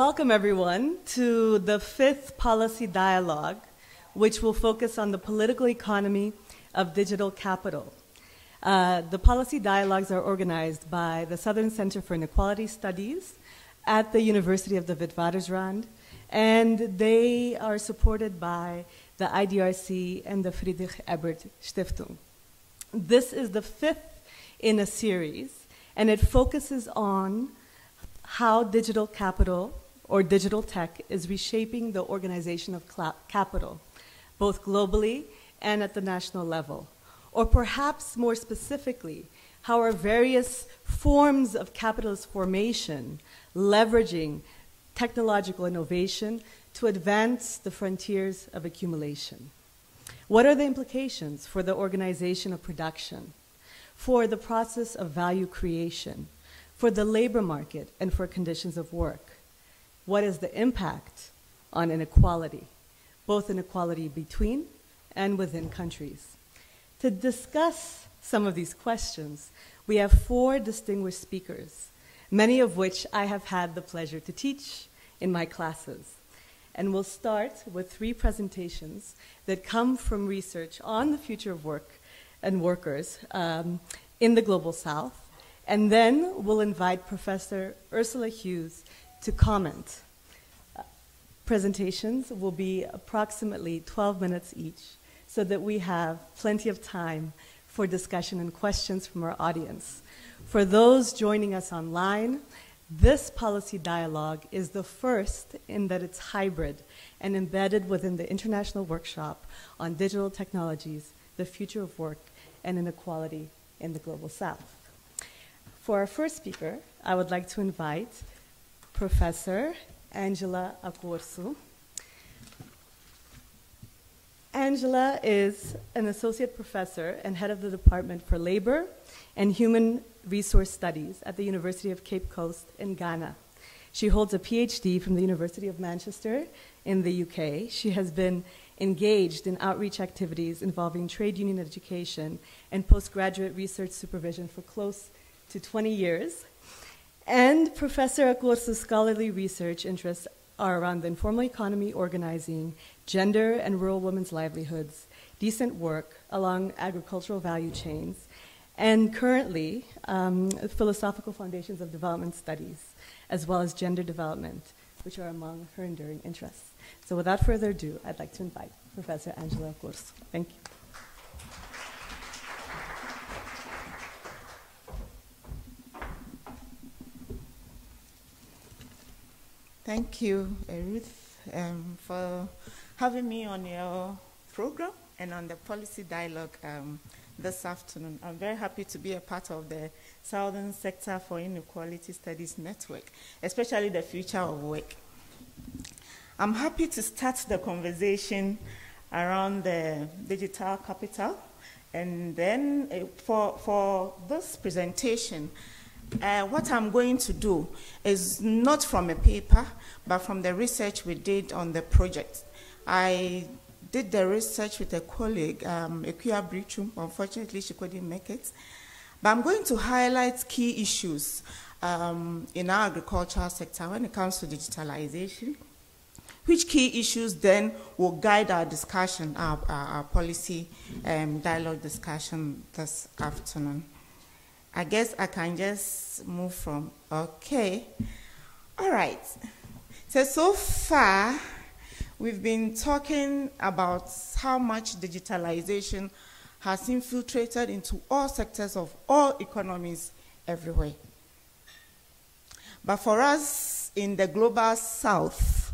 welcome everyone to the 5th Policy Dialogue, which will focus on the political economy of digital capital. The policy dialogues are organized by the Southern Center for Inequality Studies at the University of the Witwatersrand, and they are supported by the IDRC and the Friedrich Ebert Stiftung. This is the 5th in a series, and it focuses on how digital capital or digital tech is reshaping the organization of capital, both globally and at the national level. Or perhaps more specifically, how are various forms of capitalist formation leveraging technological innovation to advance the frontiers of accumulation? What are the implications for the organization of production, for the process of value creation, for the labor market, and for conditions of work? What is the impact on inequality, both inequality between and within countries? To discuss some of these questions, we have 4 distinguished speakers, many of which I have had the pleasure to teach in my classes. And we'll start with 3 presentations that come from research on the future of work and workers in the Global South. And then we'll invite Professor Ursula Hughes to comment. Presentations will be approximately 12 minutes each, so that we have plenty of time for discussion and questions from our audience. For those joining us online, this policy dialogue is the first in that it's hybrid and embedded within the International Workshop on Digital Technologies, the Future of Work, and Inequality in the Global South. For our first speaker, I would like to invite Professor Angela Akorsu. Angela is an associate professor and head of the Department for Labor and Human Resource Studies at the University of Cape Coast in Ghana. She holds a PhD from the University of Manchester in the UK. She has been engaged in outreach activities involving trade union education and postgraduate research supervision for close to 20 years. And Professor Akorsu's scholarly research interests are around the informal economy organizing, gender and rural women's livelihoods, decent work along agricultural value chains, and currently philosophical foundations of development studies, as well as gender development, which are among her enduring interests. So without further ado, I'd like to invite Professor Angela Akorsu. Thank you. Thank you, Ruth, for having me on your program and on the policy dialogue this afternoon. I'm very happy to be a part of the Southern Sector for Inequality Studies Network, especially the future of work. I'm happy to start the conversation around the digital capital. And then for this presentation, what I'm going to do is not from a paper, but from the research we did on the project. I did the research with a colleague, Ekuya Brichum. Unfortunately, she couldn't make it. But I'm going to highlight key issues in our agricultural sector when it comes to digitalization, which key issues then will guide our discussion, our policy dialogue discussion this afternoon. I guess I can just move from, okay. All right. So far, we've been talking about how much digitalization has infiltrated into all sectors of all economies everywhere. But for us in the global south,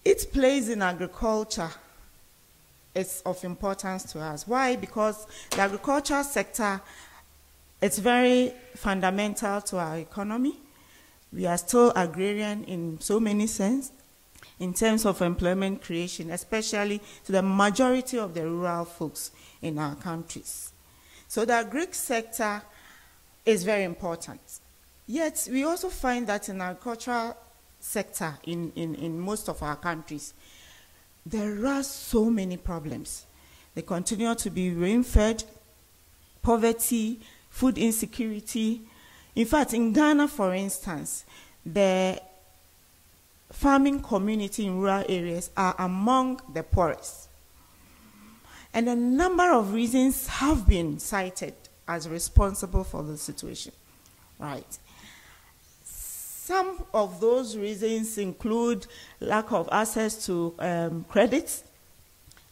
its place in agriculture is of importance to us. Why? Because the agricultural sector, it's very fundamental to our economy. We are still agrarian in so many sense, in terms of employment creation, especially to the majority of the rural folks in our countries. So the agri sector is very important. Yet we also find that in the agricultural sector in most of our countries, there are so many problems. They continue to be rain-fed, poverty, food insecurity. In fact, in Ghana, for instance, the farming community in rural areas are among the poorest. And a number of reasons have been cited as responsible for the situation. Right. Some of those reasons include lack of access to credit,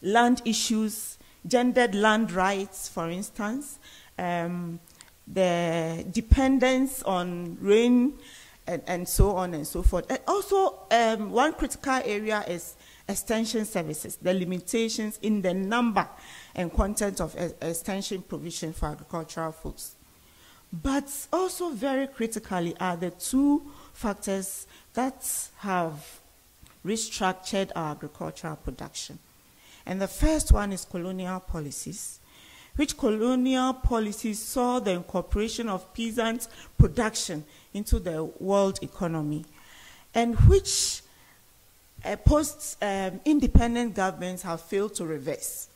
land issues, gendered land rights, for instance, the dependence on rain, and so on and so forth. And also, one critical area is extension services, the limitations in the number and content of extension provision for agricultural folks. But also very critically are the two factors that have restructured our agricultural production. And the first one is colonial policies, which colonial policies saw the incorporation of peasant production into the world economy, and which post-independent governments have failed to reverse.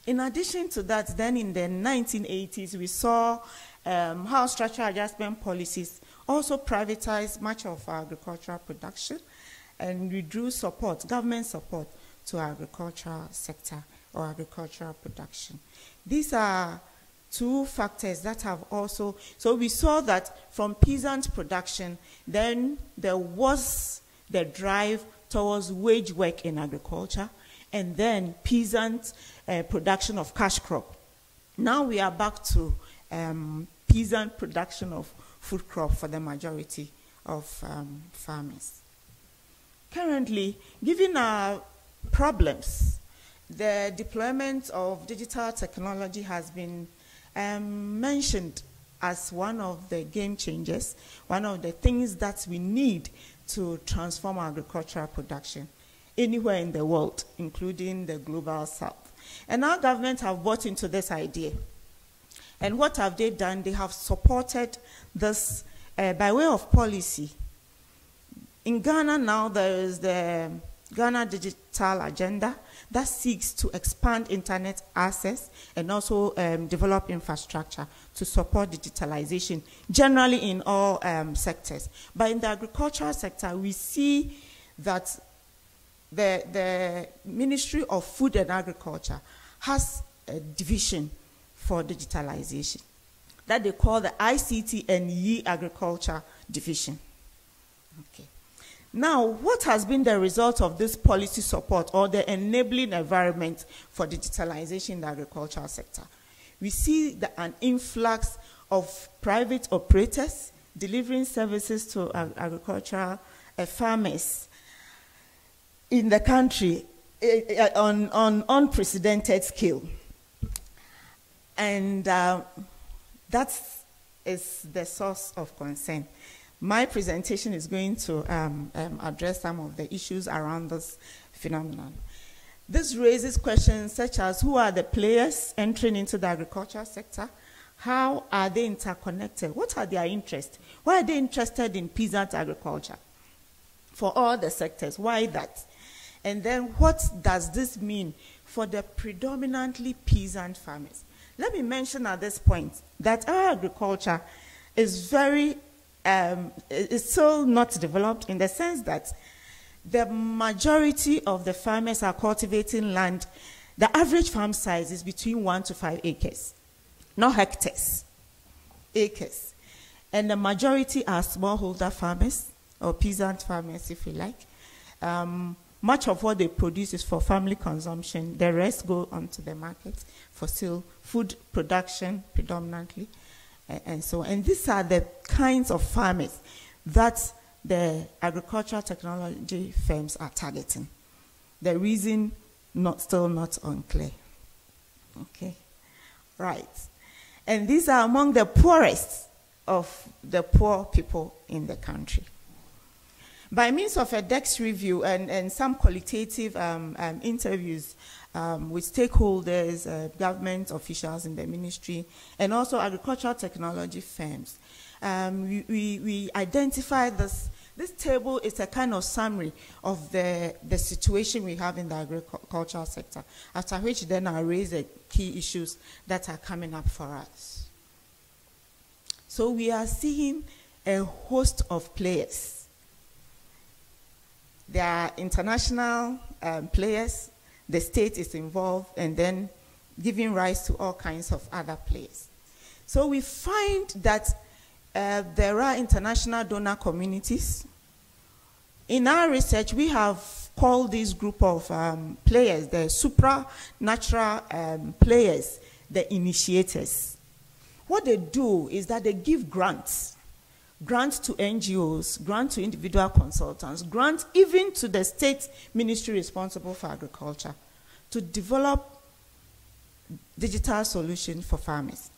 In addition to that, then in the 1980s, we saw how structural adjustment policies also privatized much of our agricultural production and withdrew support, government support, to our agricultural sector or agricultural production. These are two factors that have also, so we saw that from peasant production, then there was the drive towards wage work in agriculture, and then peasant production of cash crop. Now we are back to peasant production of food crop for the majority of farmers. Currently, given our problems, the deployment of digital technology has been mentioned as one of the game changers, one of the things that we need to transform agricultural production anywhere in the world, including the global south. And our government have bought into this idea. And what have they done? They have supported this by way of policy. In Ghana now, there is the Ghana Digital Agenda that seeks to expand internet access and also develop infrastructure to support digitalization, generally in all sectors. But in the agricultural sector, we see that the Ministry of Food and Agriculture has a division for digitalization that they call the ICT and E-Agriculture Division. Okay. Now, what has been the result of this policy support or the enabling environment for digitalization in the agricultural sector? We see an influx of private operators delivering services to agricultural farmers in the country on unprecedented scale. And that is the source of concern. My presentation is going to address some of the issues around this phenomenon. This raises questions such as who are the players entering into the agricultural sector? How are they interconnected? What are their interests? Why are they interested in peasant agriculture? For all the sectors, why that? And then what does this mean for the predominantly peasant farmers? Let me mention at this point that our agriculture is is still not developed in the sense that the majority of the farmers are cultivating land. The average farm size is between 1 to 5 acres, not hectares, acres. And the majority are smallholder farmers, or peasant farmers, if you like. Much of what they produce is for family consumption. The rest go onto the market for still food production predominantly. And so, and these are the kinds of farmers that the agricultural technology firms are targeting. The reason still not unclear. Okay, right. And these are among the poorest of the poor people in the country. By means of a DEX review and some qualitative interviews with stakeholders, government officials in the ministry, and also agricultural technology firms, we identify this. This table is a kind of summary of the situation we have in the agricultural sector, after which then I'll raise the key issues that are coming up for us. So we are seeing a host of players There are international players, the state is involved, and then giving rise to all kinds of other players. So we find that there are international donor communities. In our research, we have called this group of players, the supranatural players, the initiators. What they do is that they give grants to NGOs, grants to individual consultants, grants even to the state ministry responsible for agriculture to develop digital solutions for farmers.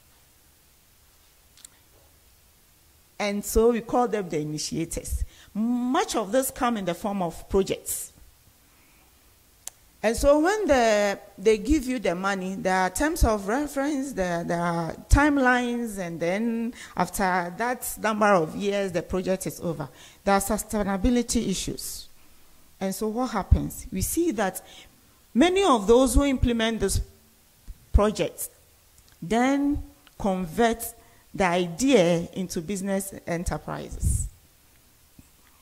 And so we call them the initiators. Much of this come in the form of projects. And so when they give you the money, there are terms of reference, there are timelines, and then after that number of years, the project is over. There are sustainability issues. And so what happens? We see that many of those who implement this project then convert the idea into business enterprises.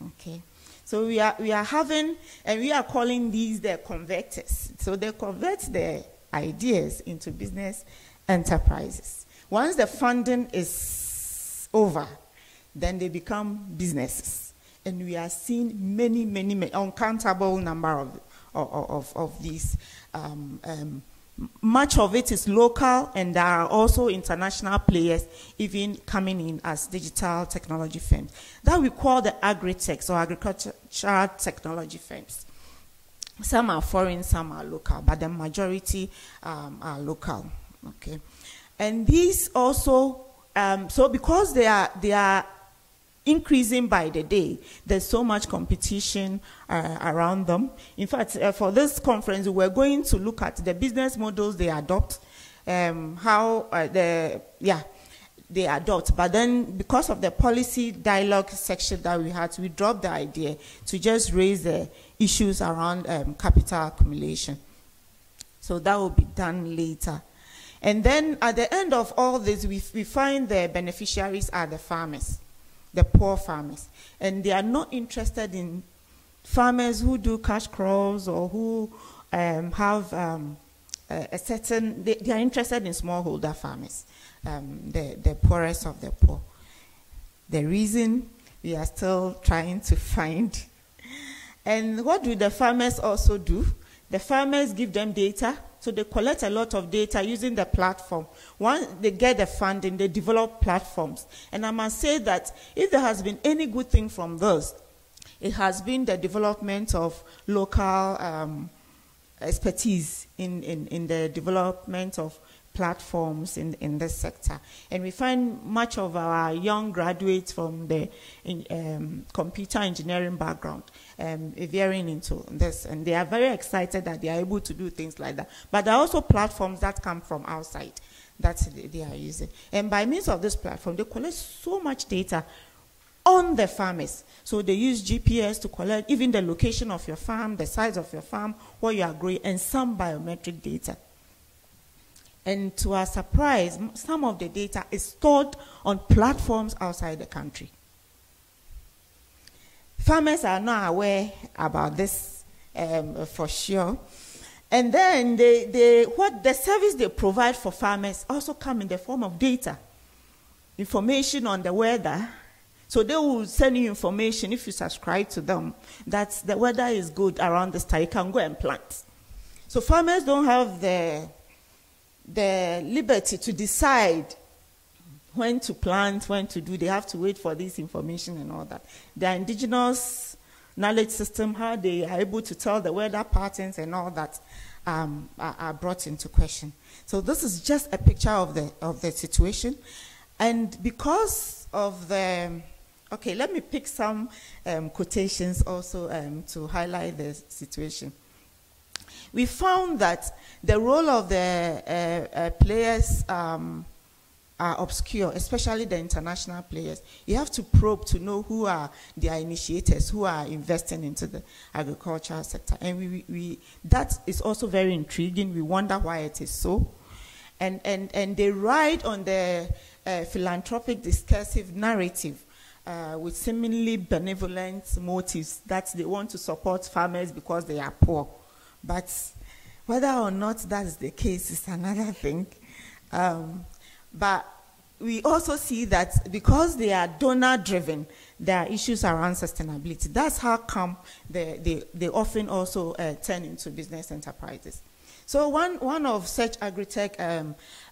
Okay. So we are having, and we are calling these the converters. So they convert their ideas into business enterprises. Once the funding is over, then they become businesses. And we are seeing many uncountable number of these. Much of it is local, and there are also international players even coming in as digital technology firms. That we call the agri-techs, or agricultural technology firms. Some are foreign, some are local, but the majority are local. Okay, and these also, so because they are increasing by the day, there's so much competition around them. In fact, for this conference, we're going to look at the business models they adopt, how they adopt. But then, because of the policy dialogue section that we had, we dropped the idea to just raise the issues around capital accumulation. So that will be done later. And then, at the end of all this, we find the beneficiaries are the farmers, the poor farmers, and they are not interested in farmers who do cash crops or who have a certain, they are interested in smallholder farmers, the poorest of the poor. The reason we are still trying to find. And what do the farmers also do? The farmers give them data, so they collect a lot of data using the platform. Once they get the funding, they develop platforms. And I must say that if there has been any good thing from this, it has been the development of local expertise in the development of platforms in this sector. And we find much of our young graduates from the computer engineering background veering into this. And they are very excited that they are able to do things like that. But there are also platforms that come from outside that they are using. And by means of this platform, they collect so much data on the farmers. So they use GPS to collect even the location of your farm, the size of your farm, what you are growing, and some biometric data. And to our surprise, some of the data is stored on platforms outside the country. Farmers are not aware about this for sure. And then what the service they provide for farmers also come in the form of data, information on the weather. So they will send you information if you subscribe to them that the weather is good around this time, you can go and plant. So farmers don't have the liberty to decide when to plant, when to do. They have to wait for this information and all that. The indigenous knowledge system, how they are able to tell the weather patterns and all that are brought into question. So this is just a picture of the situation. And because of the, okay, let me pick some quotations also to highlight the situation. We found that the role of the players are obscure, especially the international players. You have to probe to know who are their initiators, who are investing into the agricultural sector. And that is also very intriguing. We wonder why it is so. And they ride on the philanthropic discursive narrative with seemingly benevolent motives that they want to support farmers because they are poor. But whether or not that is the case is another thing. But we also see that because they are donor-driven, there are issues around sustainability. That's how come they often also turn into business enterprises. So one of such agri-tech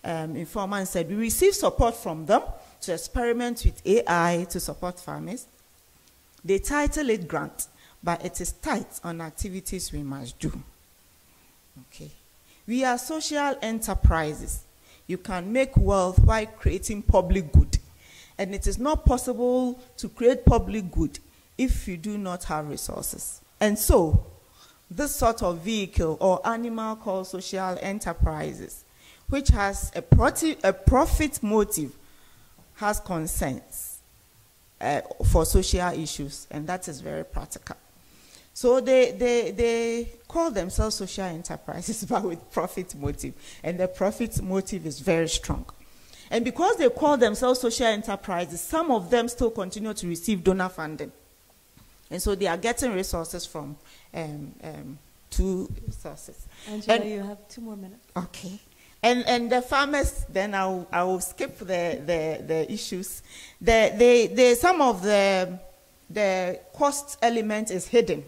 informants said, we receive support from them to experiment with AI to support farmers. They title it grant, but it is tight on activities we must do. Okay. We are social enterprises. You can make wealth while creating public good. And it is not possible to create public good if you do not have resources. And so, this sort of vehicle or animal called social enterprises, which has a profit motive, has concerns for social issues, and that is very practical. So they call themselves social enterprises, but with profit motive, and the profit motive is very strong. And because they call themselves social enterprises, some of them still continue to receive donor funding. And so they are getting resources from two sources. Angela, you have 2 more minutes. Okay. And the farmers, then I will skip the issues. Some of the cost element is hidden.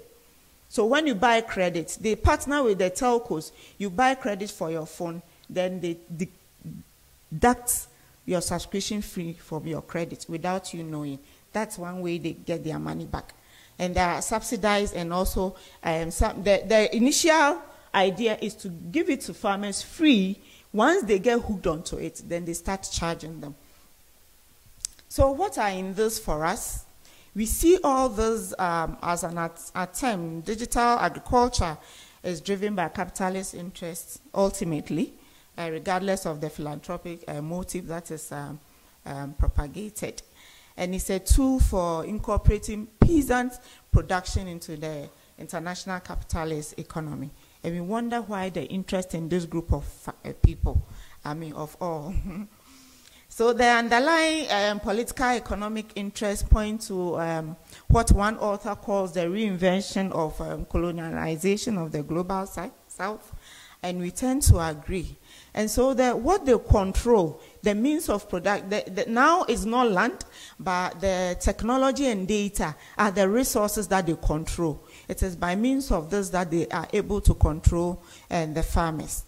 So when you buy credit, they partner with the telcos. You buy credit for your phone, then they deduct your subscription fee from your credit without you knowing. That's one way they get their money back. And they are subsidized, and also the initial idea is to give it to farmers free. Once they get hooked onto it, then they start charging them. So what are in this for us? We see all this as an attempt. Digital agriculture is driven by capitalist interests, ultimately, regardless of the philanthropic motive that is propagated. And it's a tool for incorporating peasant production into the international capitalist economy. And we wonder why the interest in this group of people, of all. So the underlying political economic interest point to what one author calls the reinvention of colonialization of the global south, and we tend to agree. And so what they control, the means of production, now is not land, but the technology and data are the resources that they control. It is by means of this that they are able to control the farmers.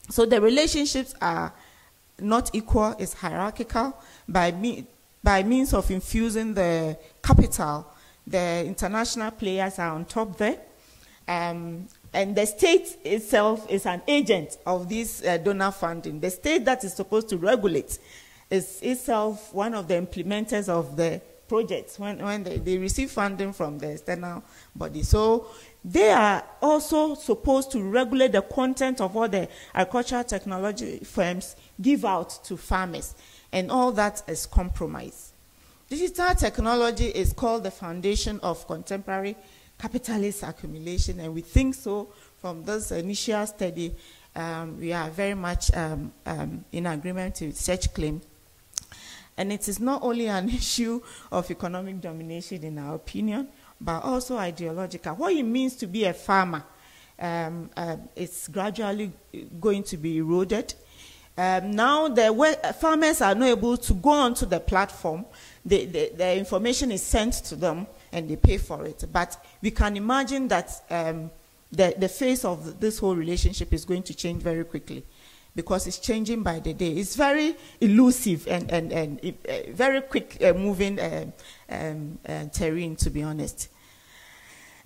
So the relationships are not equal, it's hierarchical. By means of infusing the capital, the international players are on top there. And the state itself is an agent of this donor funding. The state that is supposed to regulate is itself one of the implementers of the projects when they receive funding from the external body. So they are also supposed to regulate the content of what the agricultural technology firms give out to farmers. And all that is compromised. Digital technology is called the foundation of contemporary capitalist accumulation, and we think so from this initial study. We are very much in agreement with such claim. And it is not only an issue of economic domination in our opinion, but also ideological. What it means to be a farmer, it's gradually going to be eroded. Now the farmers are not able to go onto the platform. The information is sent to them and they pay for it. But we can imagine that the face of this whole relationship is going to change very quickly, because it's changing by the day. It's very elusive and very quick moving terrain, to be honest.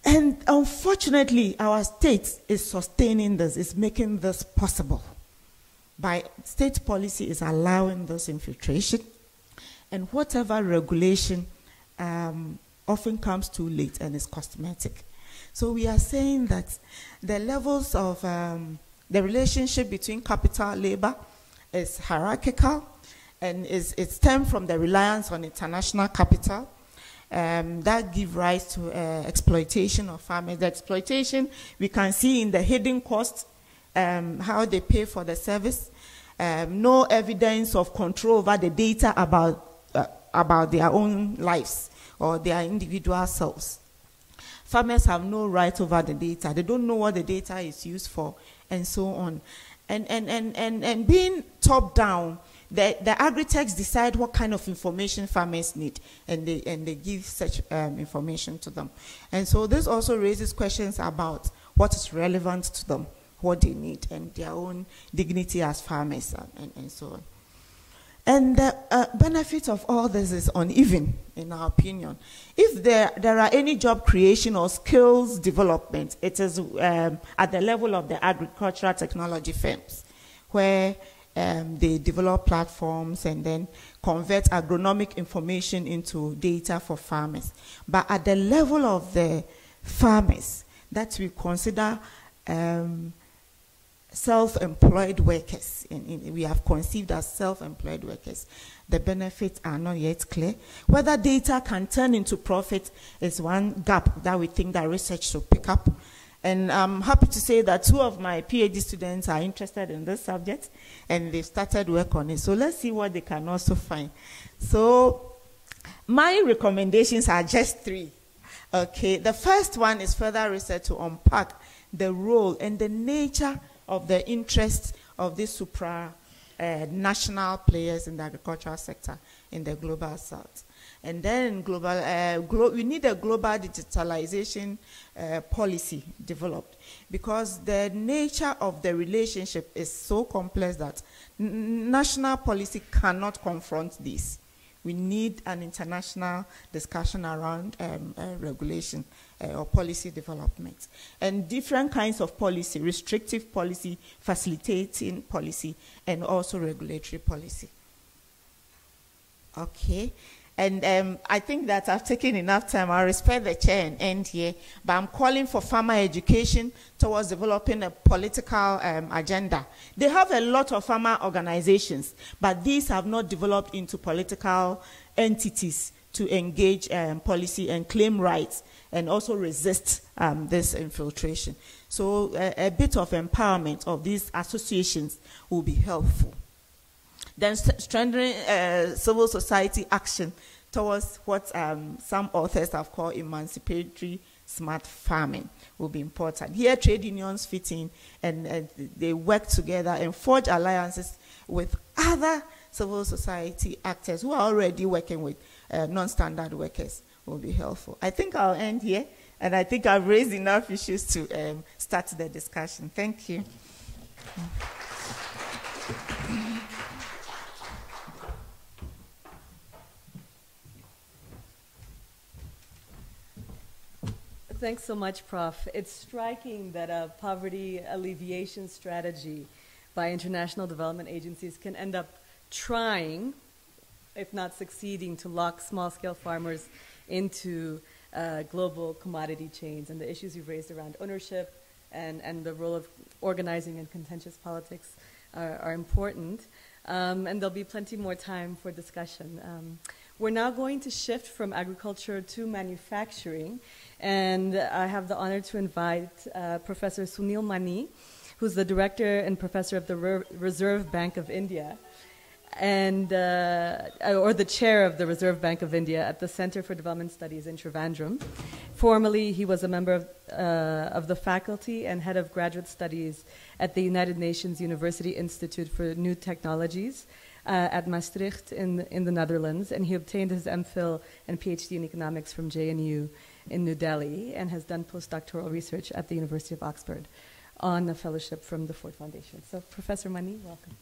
And unfortunately, our state is sustaining this, is making this possible. By state policy is allowing this infiltration, and whatever regulation often comes too late and is cosmetic. So we are saying that the levels of the relationship between capital and labor is hierarchical, and it stems from the reliance on international capital that give rise to exploitation of farmers. The exploitation we can see in the hidden costs, how they pay for the service, no evidence of control over the data about their own lives or their individual selves. Farmers have no right over the data. They don't know what the data is used for, and so on. And being top down, the agri-techs decide what kind of information farmers need, and they give such information to them. And so this also raises questions about what is relevant to them, what they need, and their own dignity as farmers, and so on. And the benefit of all this is uneven, in our opinion. If there are any job creation or skills development, it is at the level of the agricultural technology firms, where they develop platforms and then convert agronomic information into data for farmers. But at the level of the farmers, that we consider self-employed workers, and we have conceived as self-employed workers, the benefits are not yet clear. Whether data can turn into profit is one gap that we think that research should pick up. And I'm happy to say that 2 of my PhD students are interested in this subject, and they've started work on it. So let's see what they can also find. So my recommendations are just 3. Okay, the first one is further research to unpack the role and the nature of the interests of these supranational players in the agricultural sector in the global south. And then we need a global digitalization policy developed, because the nature of the relationship is so complex that national policy cannot confront this. We need an international discussion around regulation or policy development. And different kinds of policy, restrictive policy, facilitating policy, and also regulatory policy. Okay. And I think that I've taken enough time. I respect the chair and end here. But I'm calling for farmer education towards developing a political agenda. They have a lot of farmer organizations, but these have not developed into political entities to engage policy and claim rights and also resist this infiltration. So a bit of empowerment of these associations will be helpful. Then strengthening civil society action towards what some authors have called emancipatory smart farming will be important. Here trade unions fit in, and they work together and forge alliances with other civil society actors who are already working with non-standard workers will be helpful. I think I'll end here, and I think I've raised enough issues to start the discussion. Thank you. Thanks so much, Prof. It's striking that a poverty alleviation strategy by international development agencies can end up trying, if not succeeding, to lock small-scale farmers into global commodity chains, and the issues you've raised around ownership and the role of organizing and contentious politics are important. And there'll be plenty more time for discussion. We're now going to shift from agriculture to manufacturing, and I have the honor to invite Professor Sunil Mani, who's the director and professor of the Reserve Bank of India, and or the chair of the Reserve Bank of India at the Center for Development Studies in Trivandrum. Formerly, he was a member of the faculty and head of graduate studies at the United Nations University Institute for New Technologies at Maastricht in the Netherlands, and he obtained his MPhil and PhD in economics from JNU in New Delhi, and has done postdoctoral research at the University of Oxford on a fellowship from the Ford Foundation. So, Professor Mani, welcome.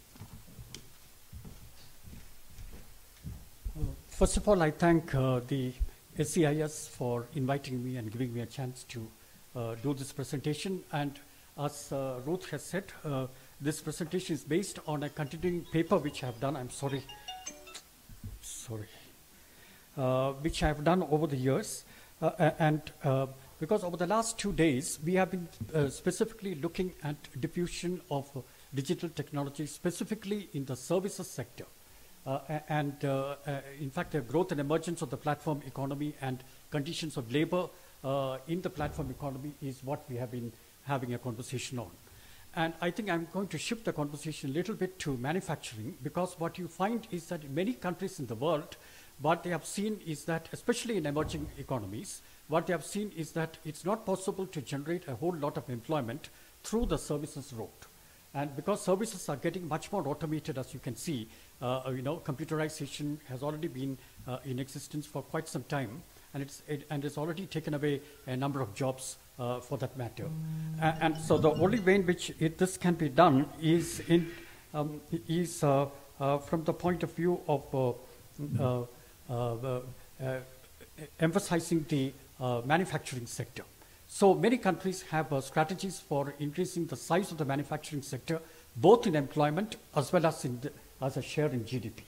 First of all, I thank the SCIS for inviting me and giving me a chance to do this presentation. And as Ruth has said, this presentation is based on a continuing paper which I have done. I'm sorry, which I have done over the years. Because over the last 2 days, we have been specifically looking at diffusion of digital technology, specifically in the services sector. In fact, the growth and emergence of the platform economy and conditions of labor in the platform economy is what we have been having a conversation on. And I think I'm going to shift the conversation a little bit to manufacturing, because what you find is that in many countries in the world, what they have seen is that, especially in emerging economies, what they have seen is that it's not possible to generate a whole lot of employment through the services route. And because services are getting much more automated, as you can see, computerization has already been in existence for quite some time, and it's already taken away a number of jobs for that matter. And so the only way in which this can be done is from the point of view of emphasizing the manufacturing sector. So many countries have strategies for increasing the size of the manufacturing sector, both in employment as well as as a share in GDP.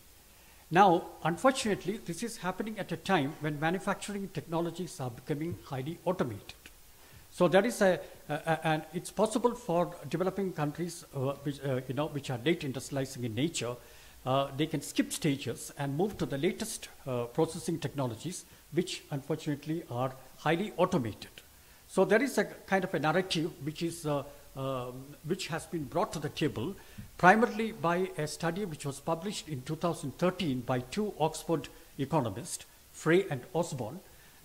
Now, unfortunately, this is happening at a time when manufacturing technologies are becoming highly automated. So there is and it's possible for developing countries which are late industrializing in nature. They can skip stages and move to the latest processing technologies, which unfortunately are highly automated. So there is a kind of a narrative which has been brought to the table primarily by a study which was published in 2013 by two Oxford economists, Frey and Osborne.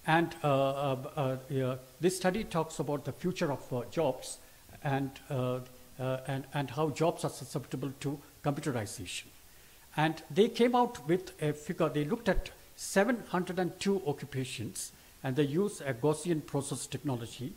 And this study talks about the future of jobs and how jobs are susceptible to computerization. And they came out with a figure. They looked at 702 occupations, and they used a Gaussian process technology,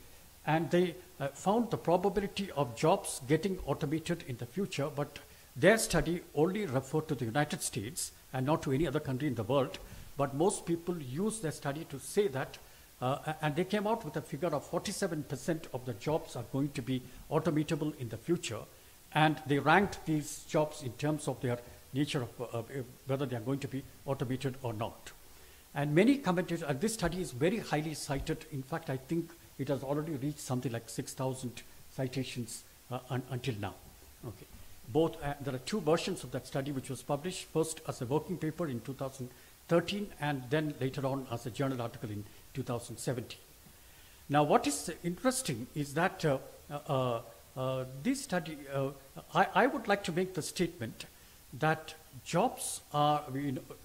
and they found the probability of jobs getting automated in the future, but their study only referred to the United States and not to any other country in the world. But most people use their study to say that, and they came out with a figure of 47% of the jobs are going to be automatable in the future, and they ranked these jobs in terms of their nature of whether they are going to be automated or not. And many commentators, this study is very highly cited. In fact, I think it has already reached something like 6,000 citations until now. Okay. Both, there are two versions of that study which was published, first as a working paper in 2013 and then later on as a journal article in 2017. Now what is interesting is that this study, I would like to make the statement that jobs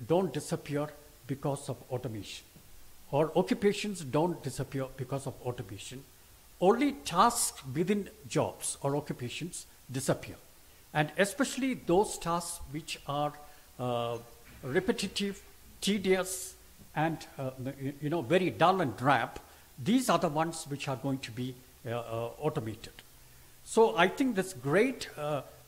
don't disappear because of automation, or occupations don't disappear because of automation. Only tasks within jobs or occupations disappear, and especially those tasks which are repetitive, tedious, and very dull and drab. These are the ones which are going to be automated. So I think this great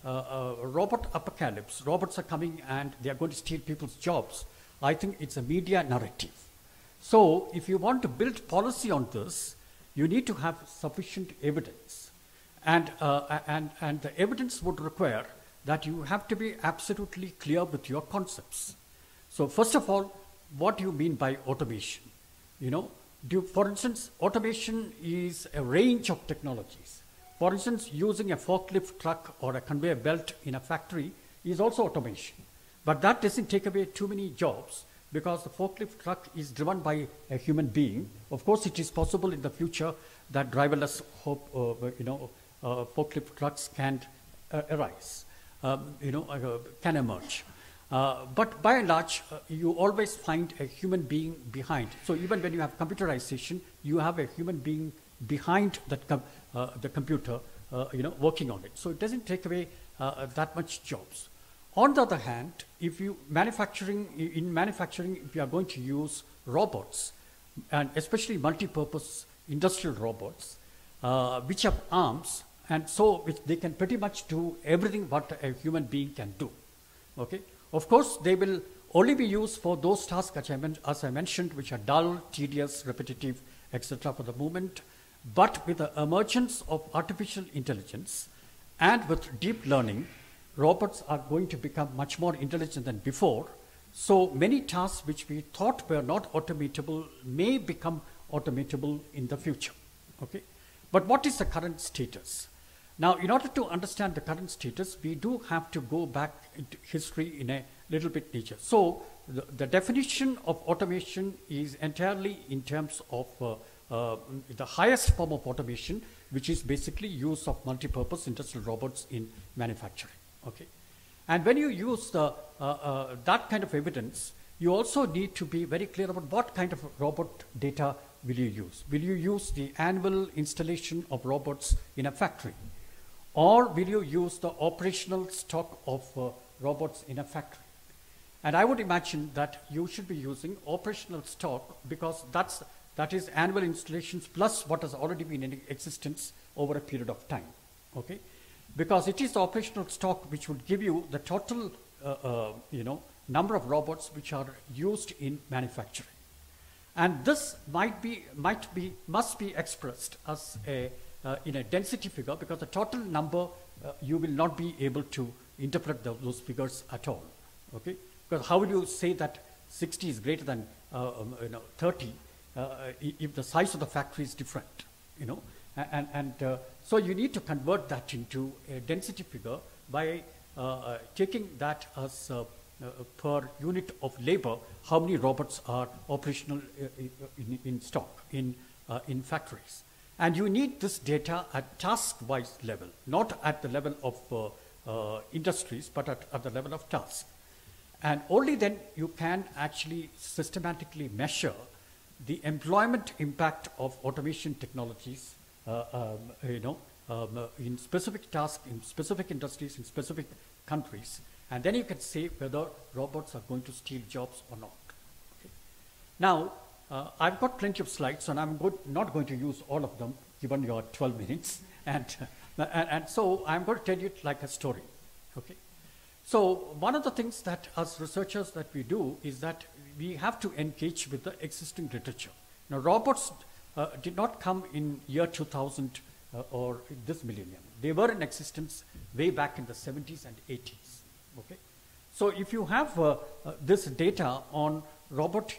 robot apocalypse, robots are coming and they are going to steal people's jobs. I think it's a media narrative. So if you want to build policy on this, you need to have sufficient evidence. And the evidence would require that you have to be absolutely clear with your concepts. So first of all, what do you mean by automation? For instance, automation is a range of technologies. For instance, using a forklift truck or a conveyor belt in a factory is also automation. But that doesn't take away too many jobs because the forklift truck is driven by a human being. Of course, it is possible in the future that driverless forklift trucks can arise, can emerge. But by and large, you always find a human being behind. So even when you have computerization, you have a human being behind that the computer, working on it. So it doesn't take away that much jobs. On the other hand, if you manufacturing, if you are going to use robots, and especially multi-purpose industrial robots, which have arms, and so they can pretty much do everything what a human being can do. Okay. Of course, they will only be used for those tasks, as I mentioned, which are dull, tedious, repetitive, etc. for the moment. But with the emergence of artificial intelligence and with deep learning, robots are going to become much more intelligent than before. So many tasks which we thought were not automatable may become automatable in the future. Okay? But what is the current status? Now, in order to understand the current status, we do have to go back into history in a little bit nature. So the definition of automation is entirely in terms of the highest form of automation, which is basically use of multi-purpose industrial robots in manufacturing. Okay, and when you use that kind of evidence, you also need to be very clear about what kind of robot data will you use. Will you use the annual installation of robots in a factory? Or will you use the operational stock of robots in a factory? And I would imagine that you should be using operational stock, because that is annual installations plus what has already been in existence over a period of time. Okay? Because it is the operational stock which would give you the total number of robots which are used in manufacturing. And this must be expressed as in a density figure, because the total number, you will not be able to interpret those figures at all. Okay? Because how will you say that 60 is greater than 30 if the size of the factory is different? So you need to convert that into a density figure by taking that as per unit of labor, how many robots are operational in stock in factories. And you need this data at task-wise level, not at the level of industries, but at the level of task. And only then you can actually systematically measure the employment impact of automation technologies in specific tasks, in specific industries, in specific countries. And then you can say whether robots are going to steal jobs or not. Okay. Now, I've got plenty of slides, and I'm not going to use all of them, given your 12 minutes. And so I'm going to tell you it like a story. Okay. So one of the things that as researchers that we do is that we have to engage with the existing literature. Now, robots did not come in year 2000 or this millennium. They were in existence way back in the 70s and 80s. Okay? So if you have this data on robot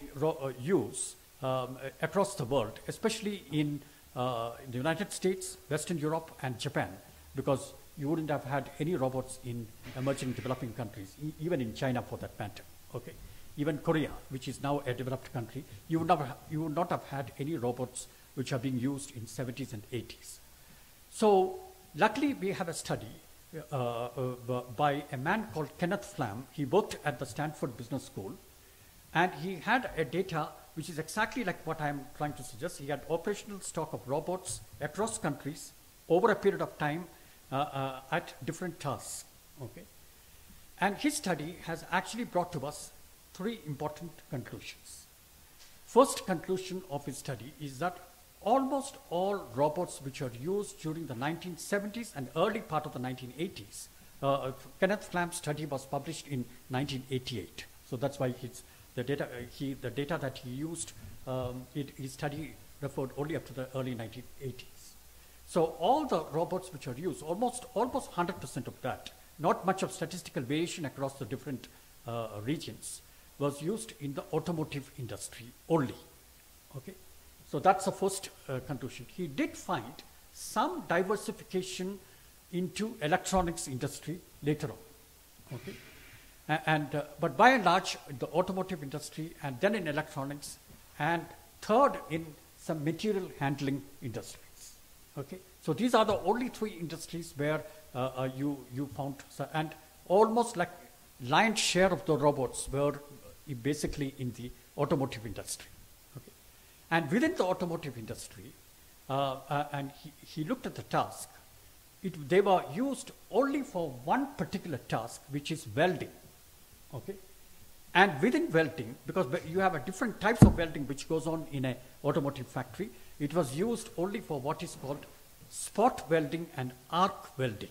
use across the world, especially in the United States, Western Europe, and Japan, because you wouldn't have had any robots in emerging developing countries, even in China for that matter. Okay? Even Korea, which is now a developed country, you would not have had any robots which are being used in 70s and 80s. So luckily we have a study by a man called Kenneth Flam. He worked at the Stanford Business School, and he had a data which is exactly like what I'm trying to suggest. He had operational stock of robots across countries over a period of time at different tasks. Okay? And his study has actually brought to us three important conclusions. First conclusion of his study is that almost all robots which are used during the 1970s and early part of the 1980s, Kenneth Flam's study was published in 1988. So that's why the data that he used, his study referred only up to the early 1980s. So all the robots which are used, almost 100% of that, not much of statistical variation across the different regions, was used in the automotive industry only. Okay? So that's the first conclusion. He did find some diversification into electronics industry later on. Okay? But by and large, the automotive industry, and then in electronics, and third in some material handling industries. Okay? So these are the only three industries where you found, and almost like lion's share of the robots were basically in the automotive industry. Okay? And within the automotive industry, and he looked at the task, they were used only for one particular task, which is welding. Okay? And within welding, because you have different types of welding which goes on in an automotive factory, it was used only for what is called spot welding and arc welding.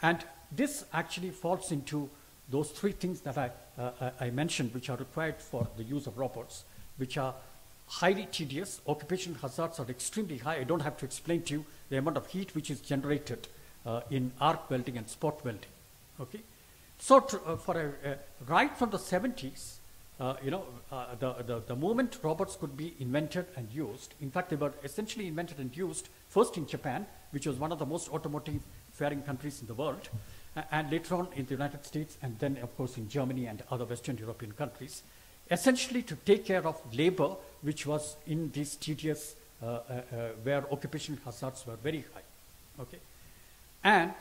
And this actually falls into those three things that I mentioned, which are required for the use of robots, which are highly tedious. Occupational hazards are extremely high. I don't have to explain to you the amount of heat which is generated in arc welding and spot welding. Okay? So right from the 70s, the moment robots could be invented and used, in fact, they were essentially invented and used first in Japan, which was one of the most automotive-faring countries in the world, and later on in the United States, and then, of course, in Germany and other Western European countries, essentially to take care of labor, which was in these tedious, where occupational hazards were very high. Okay? And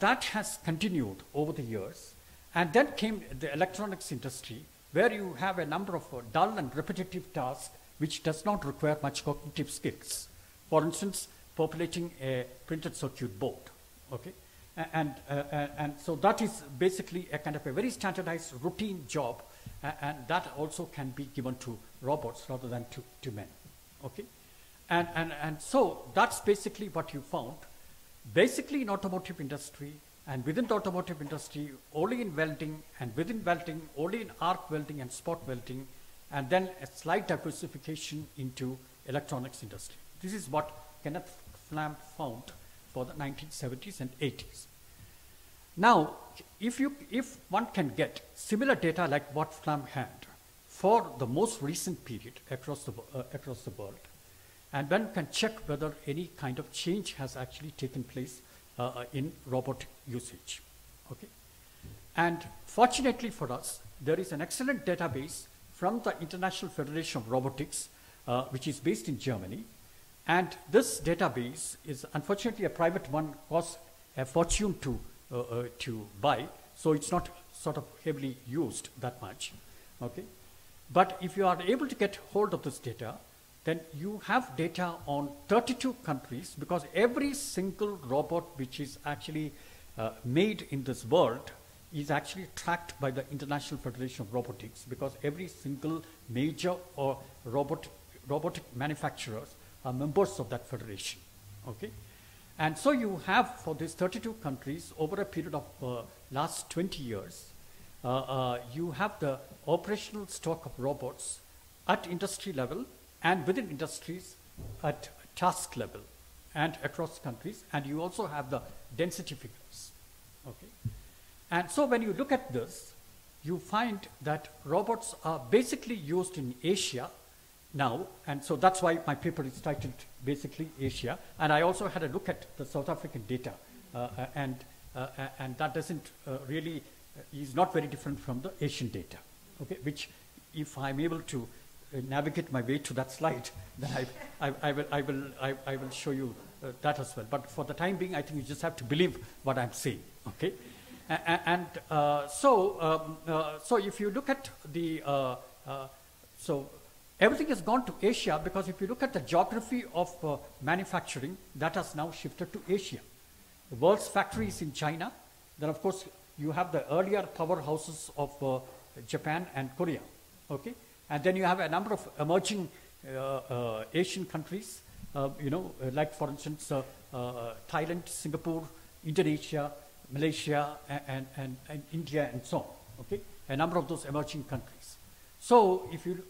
that has continued over the years. And then came the electronics industry, where you have a number of dull and repetitive tasks which does not require much cognitive skills. For instance, populating a printed circuit board, okay? And so that is basically a kind of a very standardized routine job, and that also can be given to robots rather than to men, okay? And so that's basically what you found. Basically in automotive industry, and within the automotive industry, only in welding, and within welding, only in arc welding and spot welding, and then a slight diversification into electronics industry. This is what Kenneth Flam found for the 1970s and 80s. Now, if one can get similar data like what Flam had for the most recent period across the world, and one can check whether any kind of change has actually taken place in robot usage, okay? And fortunately for us, there is an excellent database from the International Federation of Robotics, which is based in Germany. And this database is unfortunately a private one, costs a fortune to buy, so it's not sort of heavily used that much, okay? But if you are able to get hold of this data, then you have data on 32 countries, because every single robot which is actually made in this world is actually tracked by the International Federation of Robotics, because every single major or robotic manufacturers are members of that federation, okay? And so you have, for these 32 countries, over a period of last 20 years, you have the operational stock of robots at industry level and within industries at task level and across countries, and you also have the density figures, okay? And so when you look at this, you find that robots are basically used in Asia now, and so that's why my paper is titled basically Asia. And I also had a look at the South African data, and that doesn't really is not very different from the Asian data, okay? Which, if I'm able to navigate my way to that slide, then I will show you that as well. But for the time being, I think you just have to believe what I'm saying, okay? So if you look at the so everything has gone to Asia, because if you look at the geography of manufacturing, that has now shifted to Asia. The world's factories in China. Then, of course, you have the earlier powerhouses of Japan and Korea, okay? And then you have a number of emerging Asian countries, like, for instance, Thailand, Singapore, Indonesia, Malaysia, and India, and so on, okay? A number of those emerging countries. So if you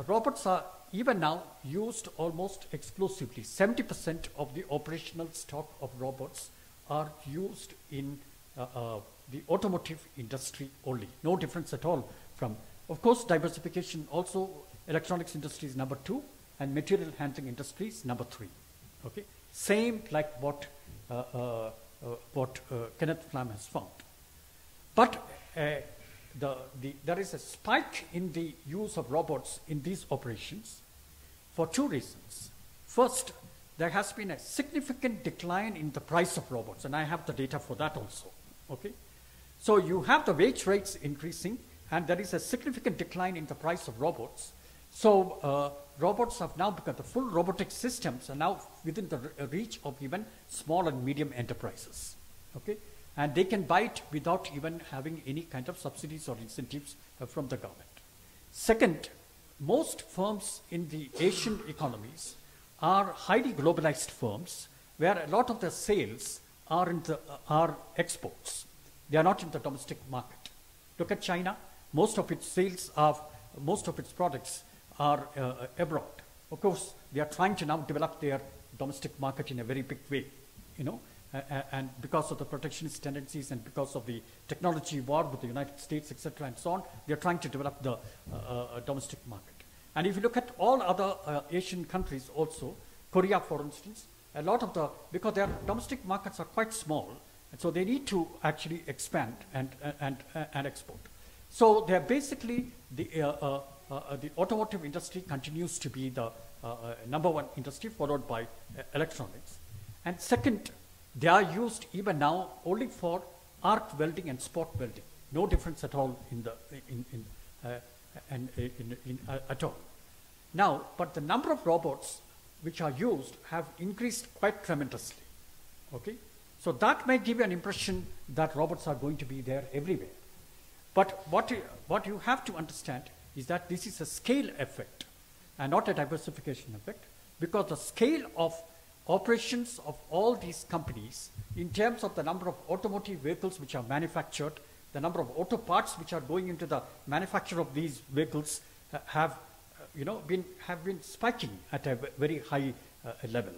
robots are even now used almost exclusively. 70% of the operational stock of robots are used in the automotive industry only. No difference at all from, of course, diversification also. Electronics industry is number 2, and material handling industry is number 3. Okay, same like what Kenneth Flam has found. But there is a spike in the use of robots in these operations for 2 reasons. First, there has been a significant decline in the price of robots, and I have the data for that also. Okay, so you have the wage rates increasing, and there is a significant decline in the price of robots. So robots have now become, the full robotic systems are now within the reach of even small and medium enterprises. Okay, and they can buy it without even having any kind of subsidies or incentives from the government. Second, most firms in the Asian economies are highly globalized firms, where a lot of their sales are exports. They are not in the domestic market. Look at China. Most of its sales most of its products are abroad. Of course, they are trying to now develop their domestic market in a very big way, and because of the protectionist tendencies and because of the technology war with the United States, etc., and so on, they are trying to develop the domestic market. And if you look at all other Asian countries also, Korea, for instance, a lot of because their domestic markets are quite small, and so they need to actually expand and export. So they're basically the automotive industry continues to be the number 1 industry, followed by electronics. And second, they are used even now only for arc welding and spot welding. no difference at all at all. Now, but the number of robots which are used have increased quite tremendously. Okay, so that may give you an impression that robots are going to be there everywhere. But what you have to understand is that this is a scale effect and not a diversification effect, because the scale of operations of all these companies in terms of the number of automotive vehicles which are manufactured, the number of auto parts which are going into the manufacture of these vehicles have been spiking at a very high level.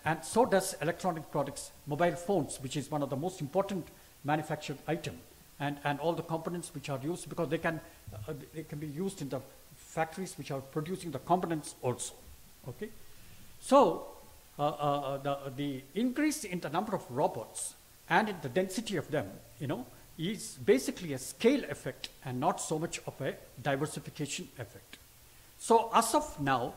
And so does electronic products, mobile phones, which is one of the most important manufactured item, and all the components which are used, because they can be used in the factories which are producing the components also. Okay, so the increase in the number of robots and in the density of them, is basically a scale effect and not so much of a diversification effect. So as of now,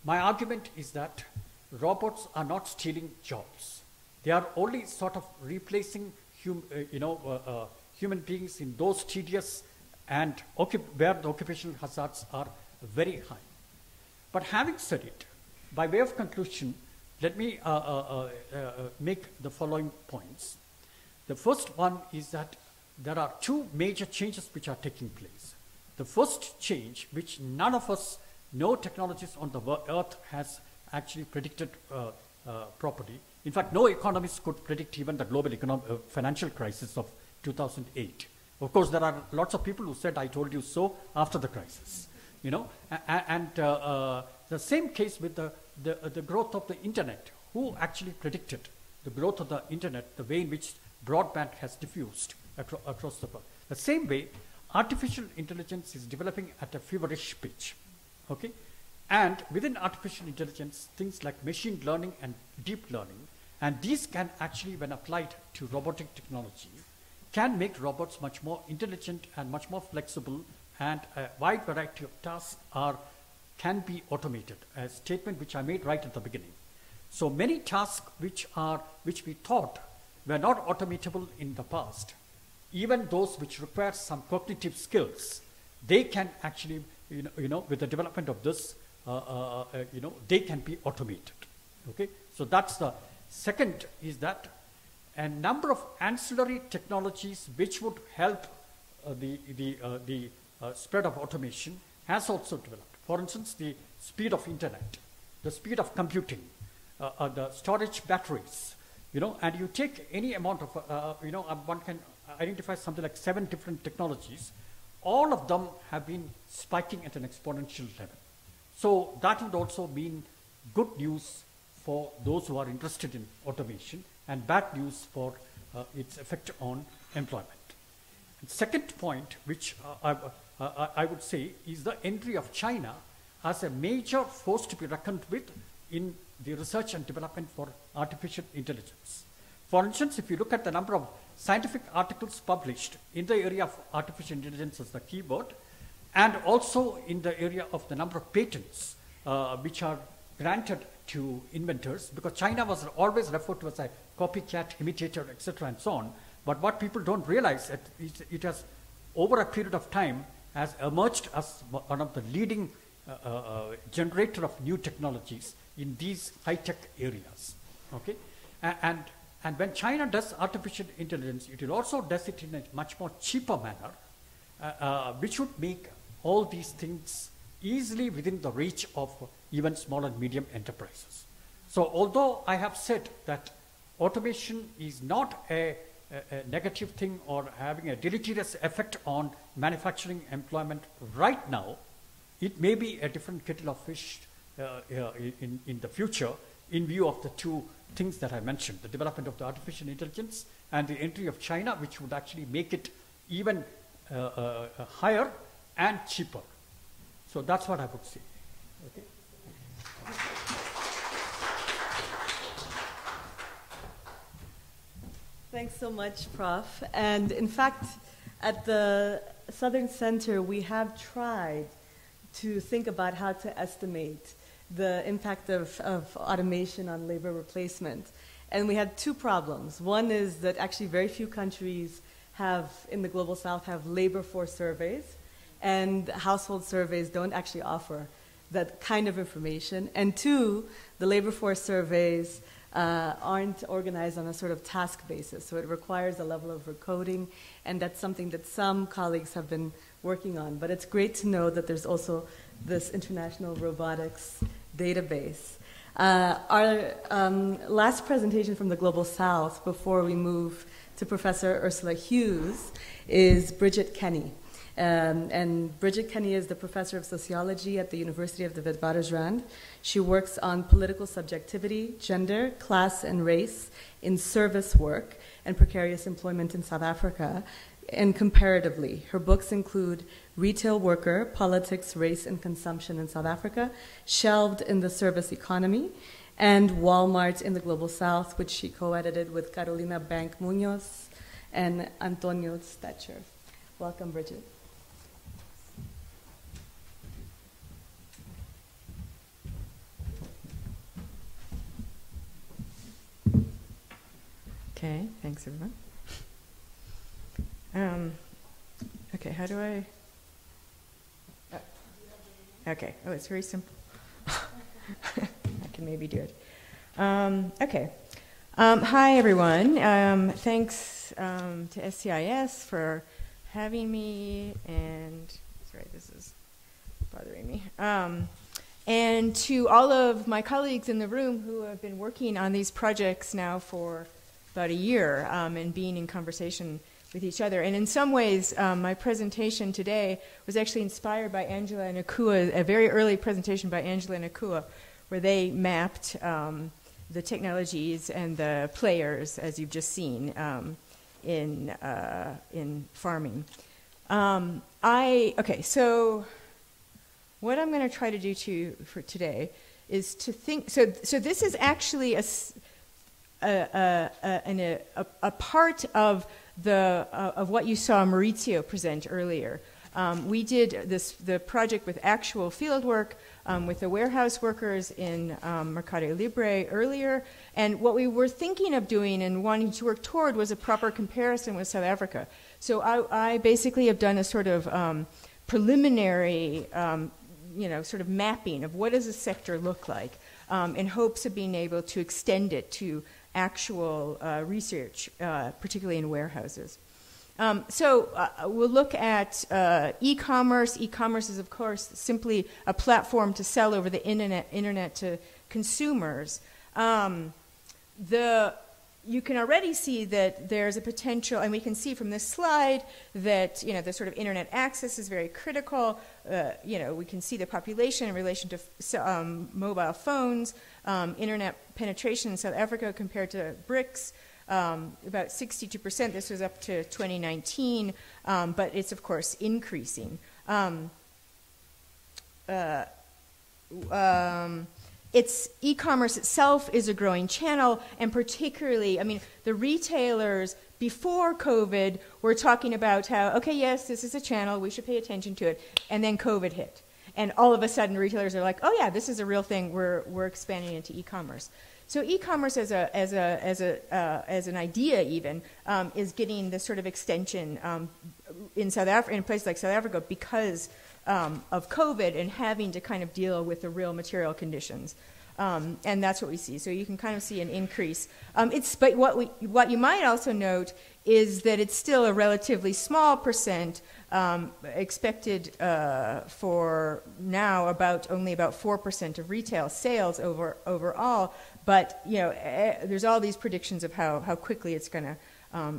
my argument is that robots are not stealing jobs. They are only sort of replacing human beings in those tedious and where the occupational hazards are very high. But having said it, by way of conclusion, let me make the following points. The first one is that there are two major changes which are taking place. The first change, which none of us, no technologists on the earth has actually predicted properly. In fact, no economist could predict even the global financial crisis of 2008. Of course, there are lots of people who said, "I told you so," after the crisis. And the same case with the growth of the internet. Who actually predicted the growth of the internet, the way in which broadband has diffused across the world? The same way, artificial intelligence is developing at a feverish pitch. Okay, and within artificial intelligence, things like machine learning and deep learning, and these can actually, when applied to robotic technology, can make robots much more intelligent and much more flexible, and a wide variety of tasks can be automated, a statement which I made right at the beginning. So many tasks which we thought were not automatable in the past, even those which require some cognitive skills, they can actually, with the development of this, they can be automated. Okay, so that's the second, is that a number of ancillary technologies which would help the spread of automation has also developed. For instance, the speed of internet, the speed of computing, the storage batteries, and you take any amount of, one can identify something like 7 different technologies. All of them have been spiking at an exponential level. So that would also mean good news for those who are interested in automation, and bad news for its effect on employment. And second point, which I would say, is the entry of China as a major force to be reckoned with in the research and development for artificial intelligence. For instance, if you look at the number of scientific articles published in the area of artificial intelligence as the keyword, and also in the area of the number of patents which are granted to inventors, because China was always referred to as a copycat, imitator, etc. and so on. But what people don't realize is it has, over a period of time, has emerged as one of the leading generator of new technologies in these high-tech areas. Okay, and when China does artificial intelligence, it will also does it in a much more cheaper manner, which would make all these things easily within the reach of even small and medium enterprises. So although I have said that automation is not a negative thing or having a deleterious effect on manufacturing employment right now, it may be a different kettle of fish in the future, in view of the two things that I mentioned, the development of the artificial intelligence and the entry of China, which would actually make it even higher and cheaper. So that's what I would say. Okay. Thanks so much, Prof. And in fact, at the Southern Center, we have tried to think about how to estimate the impact of automation on labor replacement. And we had two problems. One is that actually very few countries in the Global South, have labor force surveys, and household surveys don't actually offer that kind of information. And two, the labor force surveys aren't organized on a sort of task basis, so it requires a level of recoding, and that's something that some colleagues have been working on. But it's great to know that there's also this international robotics database. Our last presentation from the Global South, before we move to Professor Ursula Hughes, is Bridget Kenny. And Bridget Kenny is the professor of sociology at the University of the Witwatersrand. She works on political subjectivity, gender, class, and race in service work and precarious employment in South Africa, and comparatively. Her books include Retail Worker, Politics, Race, and Consumption in South Africa, Shelved in the Service Economy, and Walmart in the Global South, which she co-edited with Carolina Bank Munoz and Antonio Stetcher. Welcome, Bridget. Okay, thanks everyone. Okay, how do I? Okay, oh, it's very simple. I can maybe do it. Okay. Hi everyone. Thanks to SCIS for having me, and sorry, this is bothering me. And to all of my colleagues in the room who have been working on these projects now for about a year and being in conversation with each other. And in some ways, my presentation today was actually inspired by Angela Nakua, a very early presentation by Angela Nakua, where they mapped the technologies and the players, as you've just seen, in farming. Okay, so what I'm going to try to do for today is to think. So this is actually a part of what you saw Maurizio present earlier. We did the project with actual field work with the warehouse workers in Mercado Libre earlier, and what we were thinking of doing and wanting to work toward was a proper comparison with South Africa. So I basically have done a sort of preliminary, sort of mapping of what does a sector look like, in hopes of being able to extend it to actual research, particularly in warehouses. We'll look at e-commerce. E-commerce is, of course, simply a platform to sell over the internet to consumers. You can already see that there's a potential, and we can see from this slide that the sort of internet access is very critical. We can see the population in relation to mobile phones, internet penetration in South Africa compared to BRICS. About 62%. This was up to 2019, but it's of course increasing. It's e-commerce itself is a growing channel, and particularly, I mean, the retailers before COVID were talking about how, okay, yes, this is a channel, we should pay attention to it, and then COVID hit, and all of a sudden retailers are like, oh yeah, this is a real thing. We're expanding into e-commerce. So e-commerce as an idea even is getting this sort of extension in South Africa, in places like South Africa, because of COVID and having to kind of deal with the real material conditions, and that's what we see. So you can kind of see an increase. But what you might also note is that it's still a relatively small percent, expected for now only about 4% of retail sales overall. But there's all these predictions of how quickly it's going to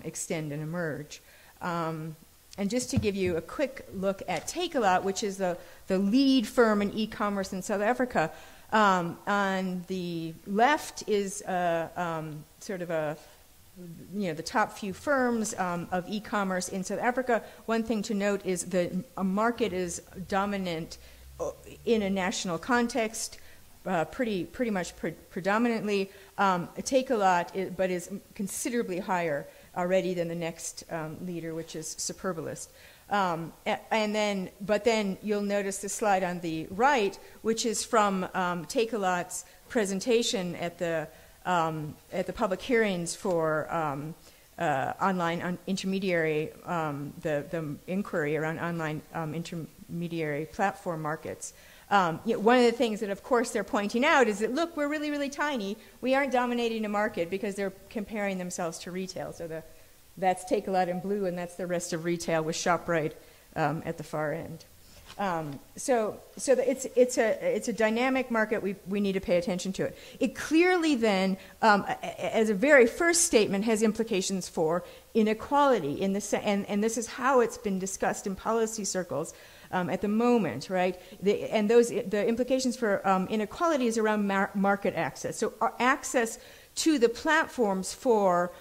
extend and emerge. And just to give you a quick look at Takealot, which is the lead firm in e-commerce in South Africa, on the left is sort of the top few firms of e-commerce in South Africa. One thing to note is the market is dominant in a national context. Pretty much predominantly. Takealot, but is considerably higher already than the next leader, which is Superbalist. But then you'll notice the slide on the right, which is from Takealot's presentation at the public hearings for online intermediary, the inquiry around online intermediary platform markets. One of the things that, of course, they're pointing out is that, look, we're really, really tiny. We aren't dominating a market because they're comparing themselves to retail. So that's Takealot in blue, and that's the rest of retail with ShopRite at the far end. It's a dynamic market. We need to pay attention to it. It clearly then, as a very first statement, has implications for inequality and this is how it's been discussed in policy circles at the moment, right? The implications for inequality is around market access. So access to the platforms for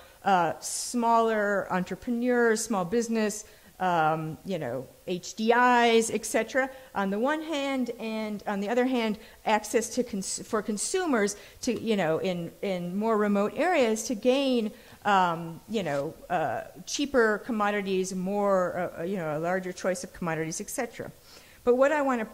smaller entrepreneurs, small business, HDIs, etc. on the one hand, and on the other hand, access to for consumers to, in more remote areas to gain, cheaper commodities, more, a larger choice of commodities, etc. But what I want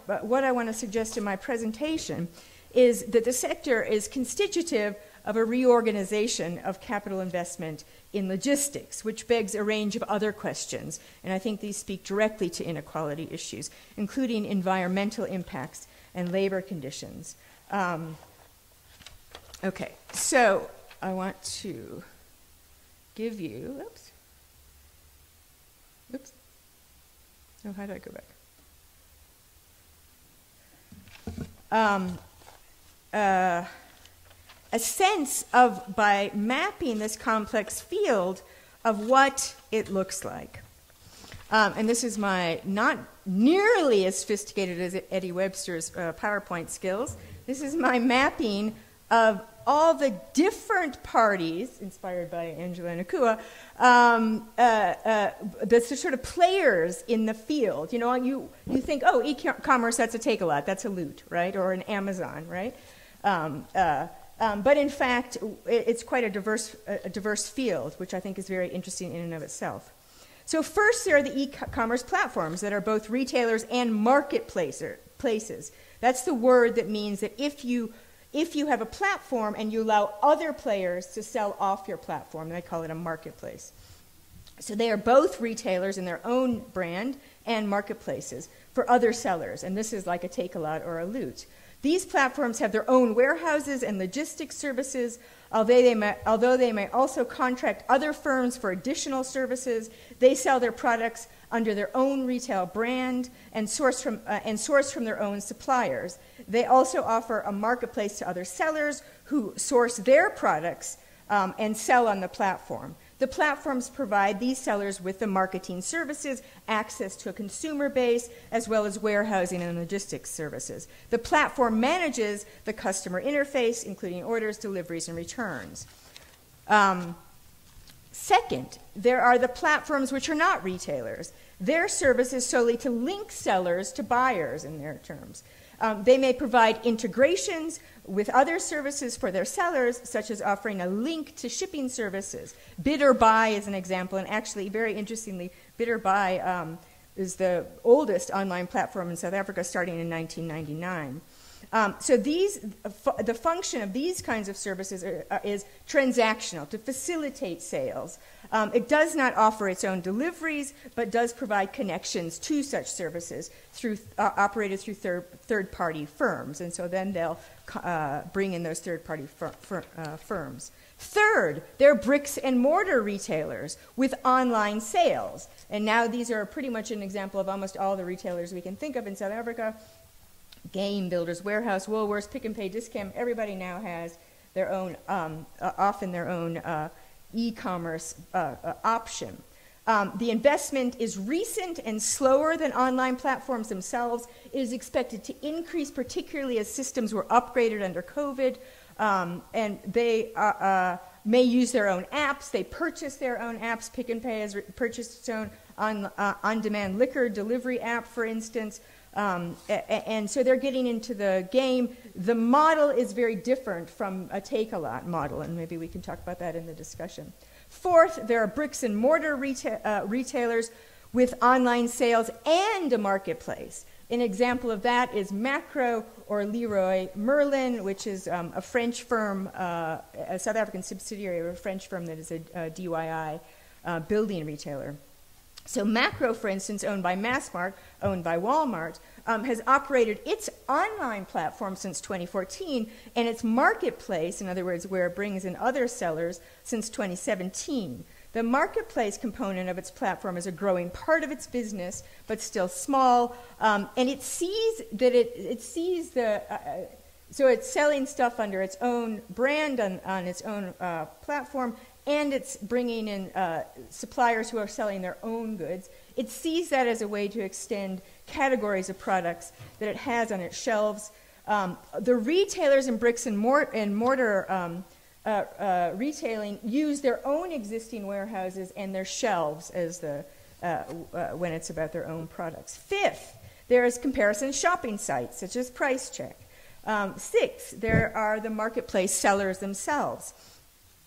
to suggest in my presentation is that the sector is constitutive of a reorganization of capital investment in logistics, which begs a range of other questions. And I think these speak directly to inequality issues, including environmental impacts and labor conditions. Okay, so I want to give you, oops. Oh, how do I go back? A sense of, by mapping this complex field, of what it looks like. And this is my not nearly as sophisticated as Eddie Webster's PowerPoint skills. This is my mapping of all the different parties, inspired by Angela Nakua, the sort of players in the field. You think, oh, e-commerce, that's a Takealot, that's a Loot, right? Or an Amazon, right? But in fact, it's quite a diverse field, which I think is very interesting in and of itself. So first, there are the e-commerce platforms that are both retailers and marketplaces. That's the word that means that if you have a platform and you allow other players to sell off your platform, they call it a marketplace. So they are both retailers in their own brand and marketplaces for other sellers, and this is like a Takealot or a Loot. These platforms have their own warehouses and logistics services, although they may also contract other firms for additional services. They sell their products under their own retail brand and source from their own suppliers. They also offer a marketplace to other sellers who source their products and sell on the platform. The platforms provide these sellers with the marketing services, access to a consumer base, as well as warehousing and logistics services. The platform manages the customer interface, including orders, deliveries, and returns. Second, there are the platforms which are not retailers. Their service is solely to link sellers to buyers in their terms. They may provide integrations with other services for their sellers, such as offering a link to shipping services. Bid or Buy is an example, and actually, very interestingly, Bid or Buy is the oldest online platform in South Africa, starting in 1999. So the function of these kinds of services is transactional, to facilitate sales. It does not offer its own deliveries, but does provide connections to such services operated through third-party firms. And so then they'll bring in those third-party firms. Third, they're bricks and mortar retailers with online sales. And now these are pretty much an example of almost all the retailers we can think of in South Africa. Game, Builders Warehouse, Woolworths, Pick and Pay, Dis-Chem, everybody now has their own, often their own e-commerce option. The investment is recent and slower than online platforms themselves. It is expected to increase, particularly as systems were upgraded under COVID, and they may use their own apps. They purchase their own apps. Pick and Pay has purchased its own on-demand liquor delivery app, for instance. And so they're getting into the game. The model is very different from a Takealot model, and maybe we can talk about that in the discussion. Fourth, there are bricks and mortar retailers with online sales and a marketplace. An example of that is Makro or Leroy Merlin, which is a French firm, a South African subsidiary of a French firm that is a DIY building retailer. So Macro, for instance, owned by Massmart, owned by Walmart, has operated its online platform since 2014 and its marketplace, in other words, where it brings in other sellers, since 2017. The marketplace component of its platform is a growing part of its business, but still small, and it sees that so it's selling stuff under its own brand on its own platform, and it's bringing in suppliers who are selling their own goods. It sees that as a way to extend categories of products that it has on its shelves. The retailers in bricks and mortar retailing use their own existing warehouses and their shelves as when it's about their own products. Fifth, there is comparison shopping sites such as Price Check. Sixth, there are the marketplace sellers themselves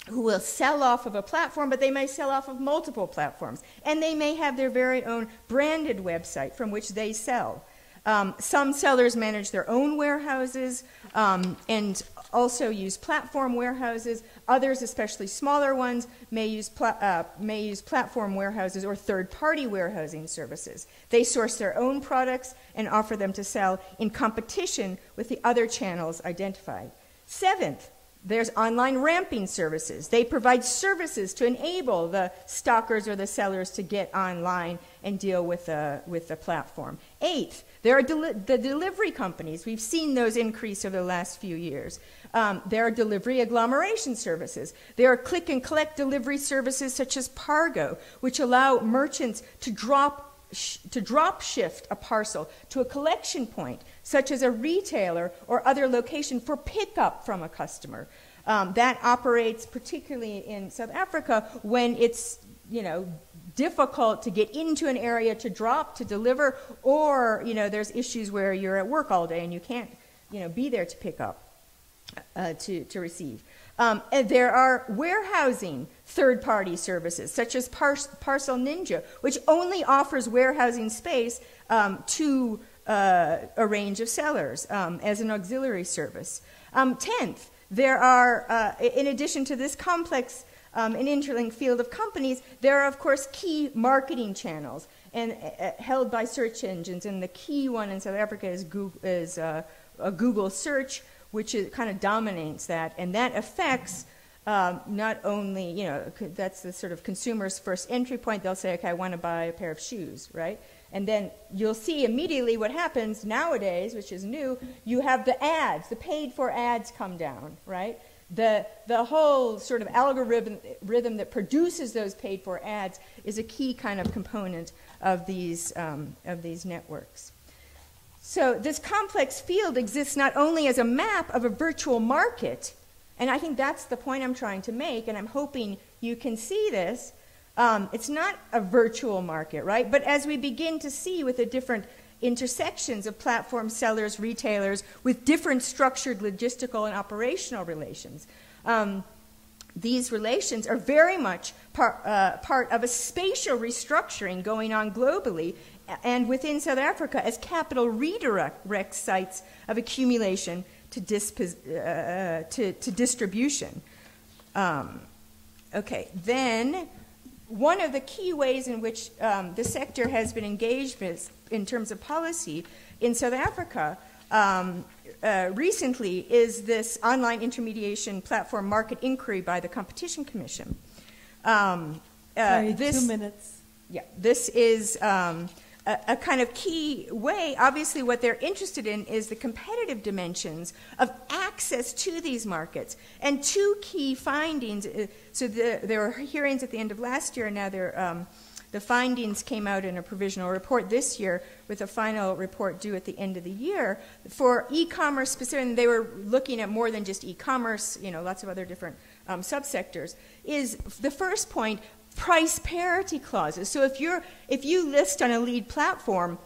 who will sell off of a platform, but they may sell off of multiple platforms. And they may have their very own branded website from which they sell. Some sellers manage their own warehouses and also use platform warehouses. Others, especially smaller ones, may use platform warehouses or third-party warehousing services. They source their own products and offer them to sell in competition with the other channels identified. Seventh, there's online ramping services. They provide services to enable the stockers or the sellers to get online and deal with the platform. Eighth, there are the delivery companies. We've seen those increase over the last few years. There are delivery agglomeration services. There are click and collect delivery services such as Pargo, which allow merchants to drop shift a parcel to a collection point, such as a retailer or other location for pickup from a customer. That operates particularly in South Africa when it's, difficult to get into an area to drop, to deliver, or, there's issues where you're at work all day and you can't, be there to pick up, to receive. And there are warehousing third-party services, such as Parcel Ninja, which only offers warehousing space to a range of sellers as an auxiliary service. 10th, there are, in addition to this complex and interlinked field of companies, there are, of course, key marketing channels and held by search engines. And the key one in South Africa is Google search, which kind of dominates that. And that affects not only, that's the sort of consumer's first entry point. They'll say, okay, I want to buy a pair of shoes, right? And then you'll see immediately what happens nowadays, which is new. You have the ads, the paid-for ads come down, right? The whole sort of algorithm that produces those paid-for ads is a key kind of component of these networks. So this complex field exists not only as a map of a virtual market, and I think that's the point I'm trying to make, and I'm hoping you can see this. It's not a virtual market, right? But as we begin to see with the different intersections of platform sellers, retailers, with different structured logistical and operational relations, these relations are very much part of a spatial restructuring going on globally and within South Africa as capital redirect sites of accumulation to distribution. Okay, then one of the key ways in which the sector has been engaged in terms of policy in South Africa recently is this online intermediation platform market inquiry by the Competition Commission. Sorry, 2 minutes. Yeah, this is a kind of key way. Obviously, what they're interested in is the competitive dimensions of access to these markets. And two key findings, so there were hearings at the end of last year, and now the findings came out in a provisional report this year with a final report due at the end of the year. For e-commerce specifically, and they were looking at more than just e-commerce, lots of other different subsectors, is the first point, price parity clauses. So if you list on a lead platform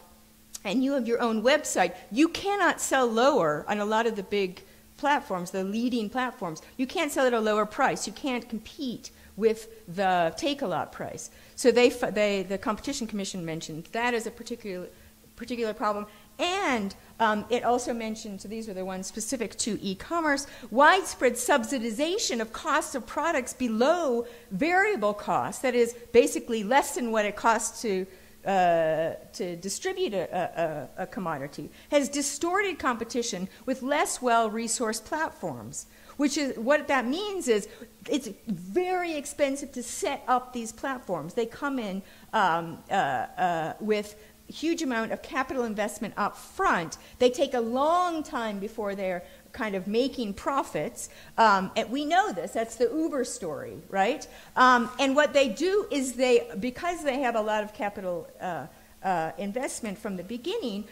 and you have your own website, you cannot sell lower on a lot of the big platforms, the leading platforms. You can't sell at a lower price. You can't compete with the Take-A-Lot price. So the Competition Commission mentioned that as a particular particular problem. And it also mentioned, so these are the ones specific to e-commerce, widespread subsidization of costs of products below variable costs, that is basically less than what it costs to distribute a commodity, has distorted competition with less well-resourced platforms. Which is what that means is it's very expensive to set up these platforms. They come in with huge amount of capital investment up front. They take a long time before they're kind of making profits. And we know this. That's the Uber story, right? And what they do is because they have a lot of capital investment from the beginning,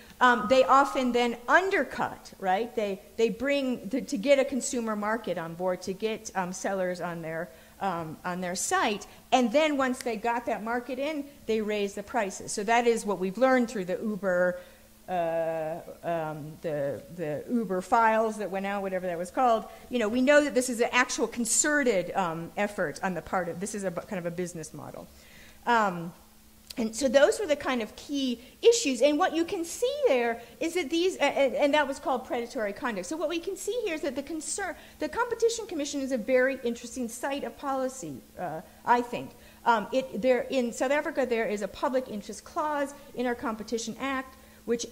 they often then undercut, right? They bring, to get a consumer market on board, to get sellers on their site, and then once they got that market in, they raise the prices. So that is what we've learned through the Uber, the Uber files that went out, whatever that was called. You know, we know that this is an actual concerted effort on the part of, this is a kind of a business model. And so those were the kind of key issues. And what you can see there is that these, and that was called predatory conduct. So what we can see here is that the Competition Commission is a very interesting site of policy, I think. In South Africa, there is a public interest clause in our Competition Act, which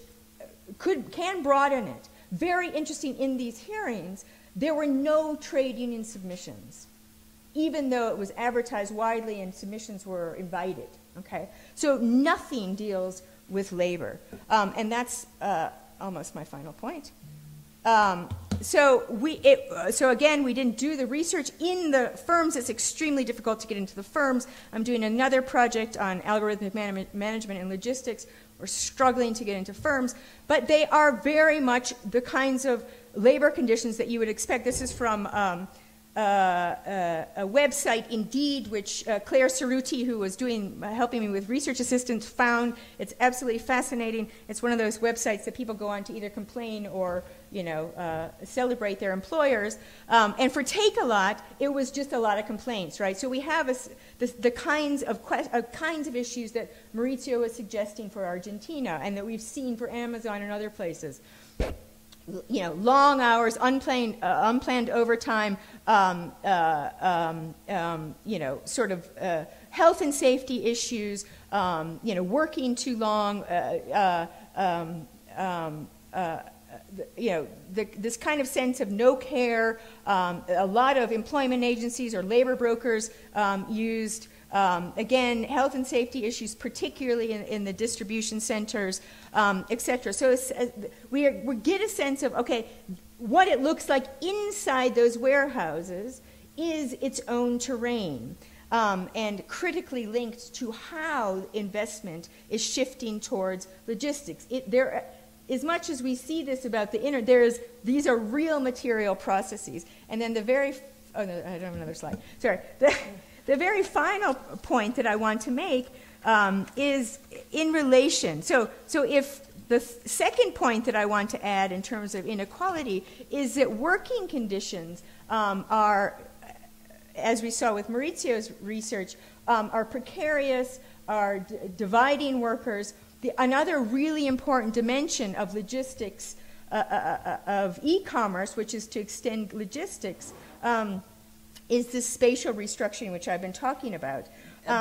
can broaden it. Very interesting in these hearings, there were no trade union submissions, even though it was advertised widely and submissions were invited. Okay, so nothing deals with labor, and that's almost my final point. So again, we didn't do the research in the firms. It's extremely difficult to get into the firms. I'm doing another project on algorithmic management and logistics. We're struggling to get into firms, but they are very much the kinds of labor conditions that you would expect. This is from a website, Indeed, which Claire Cerruti, who was helping me with research assistance, found. It's absolutely fascinating. It's one of those websites that people go on to either complain or, celebrate their employers. And for Take-A-Lot, it was just a lot of complaints, right? So we have the kinds of issues that Maurizio was suggesting for Argentina, and that we've seen for Amazon and other places. Long hours, unplanned overtime, sort of health and safety issues, working too long, this kind of sense of no care. A lot of employment agencies or labor brokers used. Again, health and safety issues, particularly in the distribution centers, etc. So we get a sense of, okay, what it looks like inside those warehouses is its own terrain, and critically linked to how investment is shifting towards logistics. As much as we see this about the internet, these are real material processes. And then I don't have another slide. Sorry. The very final point that I want to make is in relation. So if the second point that I want to add in terms of inequality is that working conditions are, as we saw with Maurizio's research, are precarious, are dividing workers. Another really important dimension of logistics, of e-commerce, which is to extend logistics, is this spatial restructuring, which I've been talking about.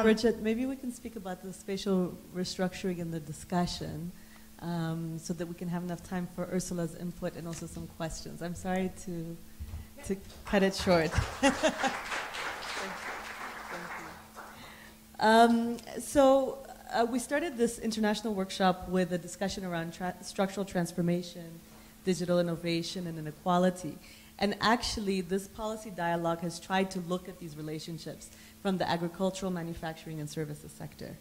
Bridget, maybe we can speak about the spatial restructuring in the discussion, so that we can have enough time for Ursula's input and also some questions. I'm sorry to cut it short. We started this international workshop with a discussion around structural transformation, digital innovation, and inequality. And actually, this policy dialogue has tried to look at these relationships from the agricultural, manufacturing, and services sector.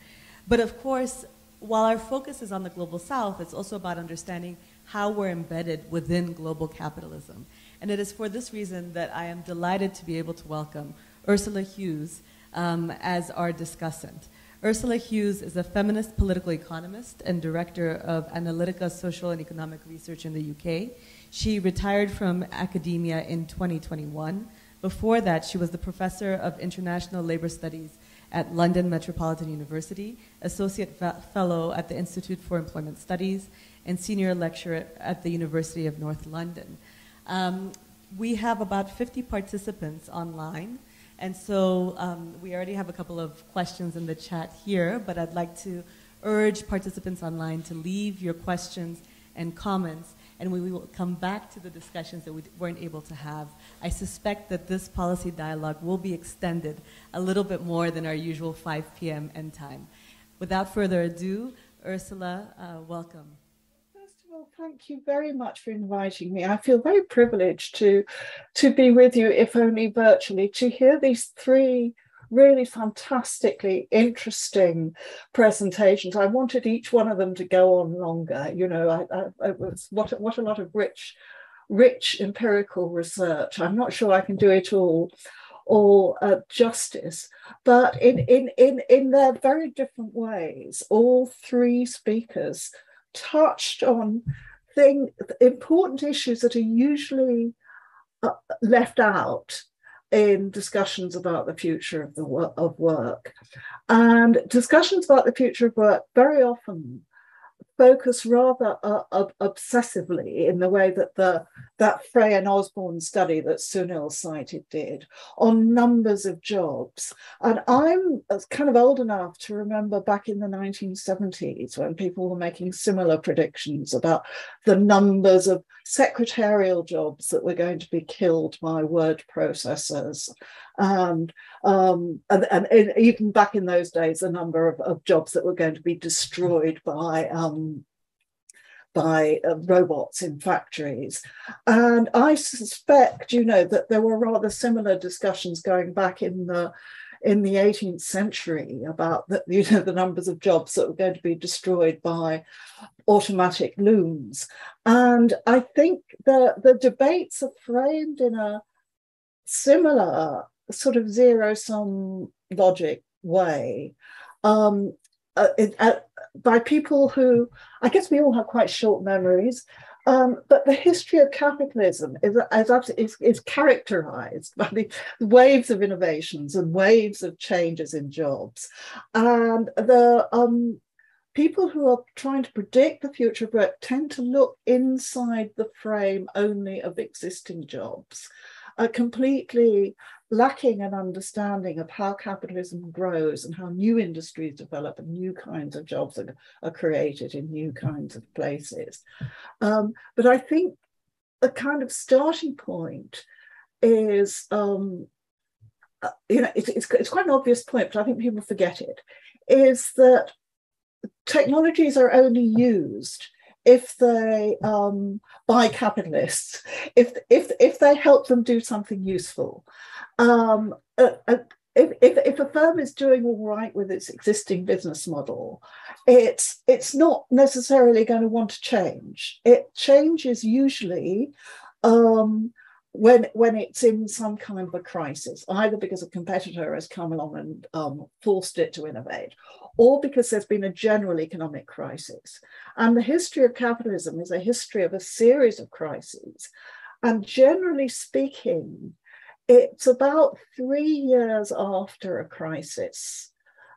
But of course, while our focus is on the global south, it's also about understanding how we're embedded within global capitalism. And it is for this reason that I am delighted to be able to welcome Ursula Hughes as our discussant. Ursula Hughes is a feminist political economist and director of Analytica Social and Economic Research in the UK. She retired from academia in 2021. Before that, she was the professor of international labor studies at London Metropolitan University, Associate Fellow at the Institute for Employment Studies, and Senior Lecturer at the University of North London. We have about 50 participants online, and so we already have a couple of questions in the chat here, but I'd like to urge participants online to leave your questions and comments, and we will come back to the discussions that we weren't able to have. I suspect that this policy dialogue will be extended a little bit more than our usual 5 p.m. end time. Without further ado, Ursula, welcome. First of all, thank you very much for inviting me. I feel very privileged to be with you, if only virtually, to hear these three really fantastically interesting presentations. I wanted each one of them to go on longer. You know, it was what a lot of rich empirical research. I'm not sure I can do it all justice, but in their very different ways, all three speakers touched on important issues that are usually left out in discussions about the future of work. And discussions about the future of work very often focus rather obsessively, in the way that that Frey and Osborne study that Sunil cited did, on numbers of jobs. And I'm kind of old enough to remember back in the 1970s when people were making similar predictions about the numbers of secretarial jobs that were going to be killed by word processors. And even back in those days, the number of jobs that were going to be destroyed by robots in factories. And I suspect, you know, that there were rather similar discussions going back in the 18th century about the numbers of jobs that were going to be destroyed by automatic looms. And I think the debates are framed in a similar sort of zero-sum logic way, by people who, I guess we all have quite short memories, but the history of capitalism is characterized by the waves of innovations and waves of changes in jobs. And the people who are trying to predict the future of work tend to look inside the frame only of existing jobs, completely lacking an understanding of how capitalism grows and how new industries develop and new kinds of jobs are created in new kinds of places. But I think a kind of starting point is, you know, it's quite an obvious point, but I think people forget it, is that technologies are only used if they, by capitalists, if they help them do something useful. If a firm is doing all right with its existing business model, it's not necessarily going to want to change. It changes usually when it's in some kind of a crisis, either because a competitor has come along and forced it to innovate, or because there's been a general economic crisis. And the history of capitalism is a history of a series of crises. And generally speaking, it's about 3 years after a crisis.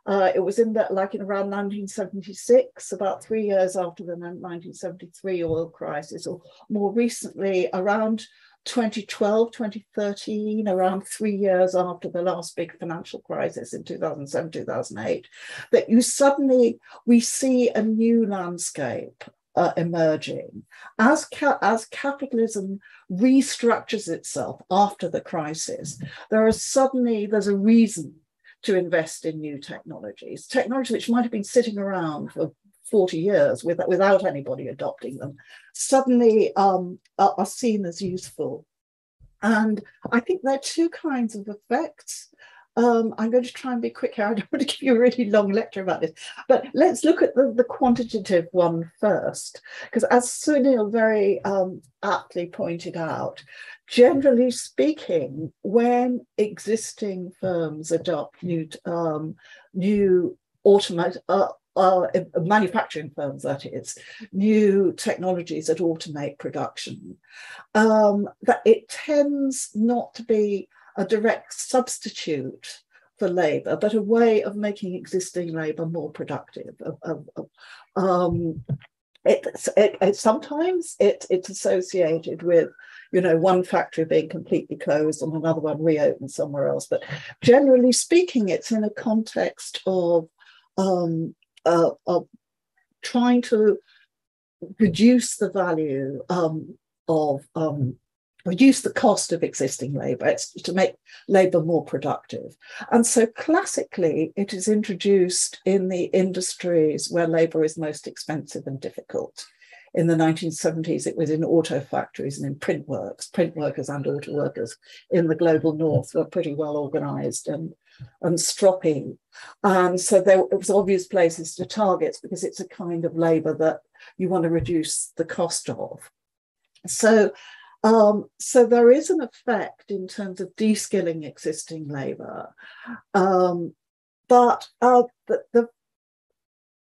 It was in around 1976, about 3 years after the 1973 oil crisis, or more recently around 2012, 2013, around 3 years after the last big financial crisis in 2007, 2008, that we see a new landscape emerging as capitalism restructures itself after the crisis. There's a reason to invest in new technologies which might have been sitting around for 40 years without anybody adopting them, suddenly are seen as useful. And I think there are two kinds of effects. I'm going to try and be quick here. I don't want to give you a really long lecture about this, but let's look at the quantitative one first, because as Sunil very aptly pointed out, generally speaking, when existing firms adopt new manufacturing firms, that is, new technologies that automate production, that it tends not to be a direct substitute for labour, but a way of making existing labour more productive. Sometimes it's associated with, you know, one factory being completely closed and another one reopened somewhere else. But generally speaking, it's in a context of trying to reduce the value reduce the cost of existing labour. It's to make labour more productive. And so classically, it is introduced in the industries where labour is most expensive and difficult. In the 1970s, it was in auto factories and in print works. Print workers and auto workers in the global north were pretty well organised and stroppy. And so it was obvious places to target because it's a kind of labour that you want to reduce the cost of. So there is an effect in terms of de-skilling existing labour, but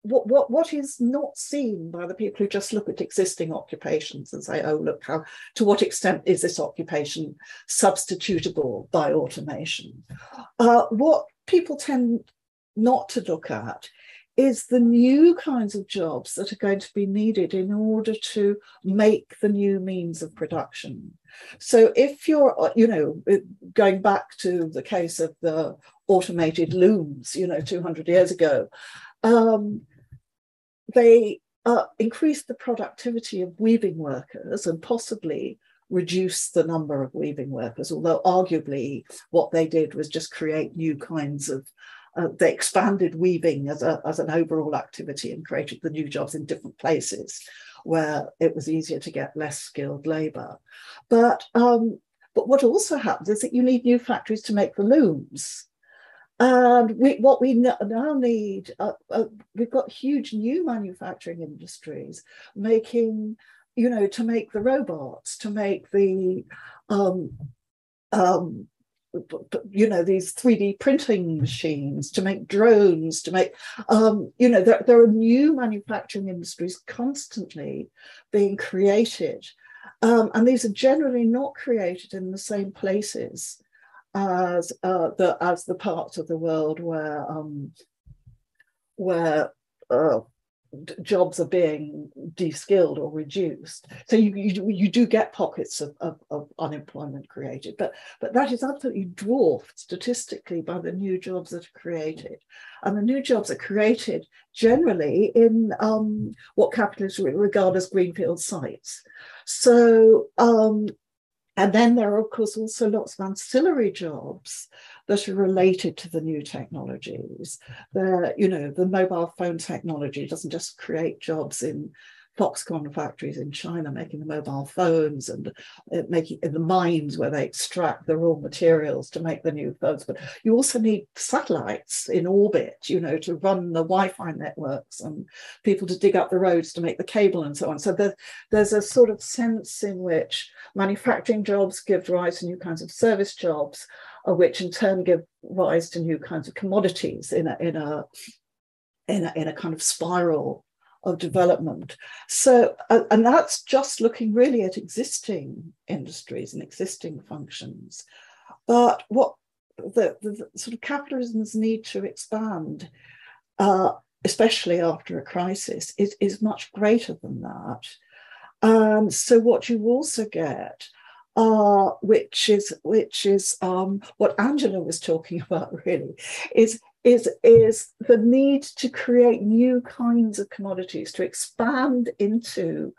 what is not seen by the people who just look at existing occupations and say, oh, look, to what extent is this occupation substitutable by automation? What people tend not to look at is the new kinds of jobs that are going to be needed in order to make the new means of production. So if you're, you know, going back to the case of the automated looms, you know, 200 years ago, they increased the productivity of weaving workers and possibly reduced the number of weaving workers, although arguably what they did was just create new kinds of they expanded weaving as an overall activity and created the new jobs in different places where it was easier to get less skilled labour. But what also happens is that you need new factories to make the looms. And what we now need, we've got huge new manufacturing industries making, you know, to make the robots, to make the you know, these 3D printing machines, to make drones, to make, you know, there are new manufacturing industries constantly being created. And these are generally not created in the same places as the parts of the world where jobs are being de-skilled or reduced. So you do get pockets of unemployment created, but that is absolutely dwarfed statistically by the new jobs that are created. And the new jobs are created generally in what capitalists regard as greenfield sites. So and then there are, of course, also lots of ancillary jobs that are related to the new technologies. You know, the mobile phone technology doesn't just create jobs in Foxconn factories in China making the mobile phones and making in the mines where they extract the raw materials to make the new phones, but you also need satellites in orbit, you know, to run the Wi-Fi networks and people to dig up the roads to make the cable and so on. So there's a sort of sense in which manufacturing jobs give rise to new kinds of service jobs, which in turn give rise to new kinds of commodities in a kind of spiral of development. So, and that's just looking really at existing industries and existing functions. But what the sort of capitalism's need to expand, especially after a crisis, is much greater than that. So what you also get, which is what Angela was talking about really, is the need to create new kinds of commodities, to expand into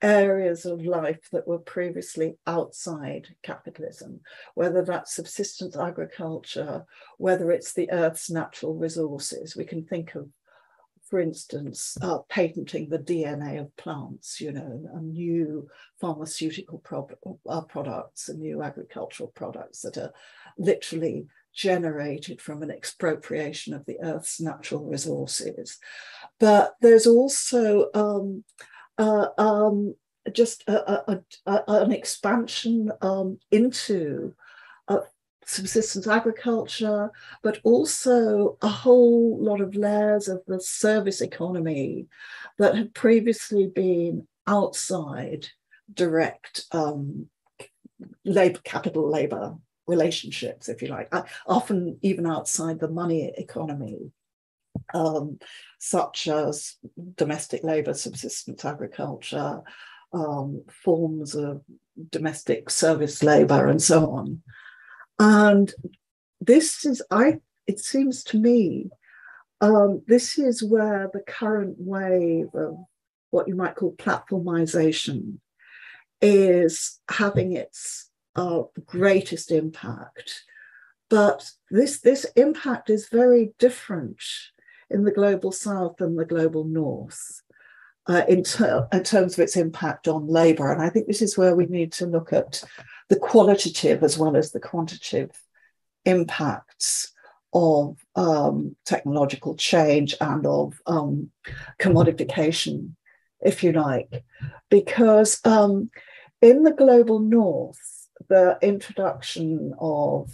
areas of life that were previously outside capitalism, whether that's subsistence agriculture, whether it's the earth's natural resources. We can think of, for instance, patenting the DNA of plants, you know, and new pharmaceutical products and new agricultural products that are literally generated from an expropriation of the earth's natural resources. But there's also just an expansion into subsistence agriculture, but also a whole lot of layers of the service economy that had previously been outside direct capital labor relationships, if you like, often even outside the money economy, such as domestic labor, subsistence agriculture, forms of domestic service labor, and so on. And this is, it seems to me, this is where the current wave of what you might call platformization is having its greatest impact. But this impact is very different in the global south than the global north in terms of its impact on labor. And I think this is where we need to look at the qualitative as well as the quantitative impacts of technological change and of commodification, if you like, because in the global north, the introduction of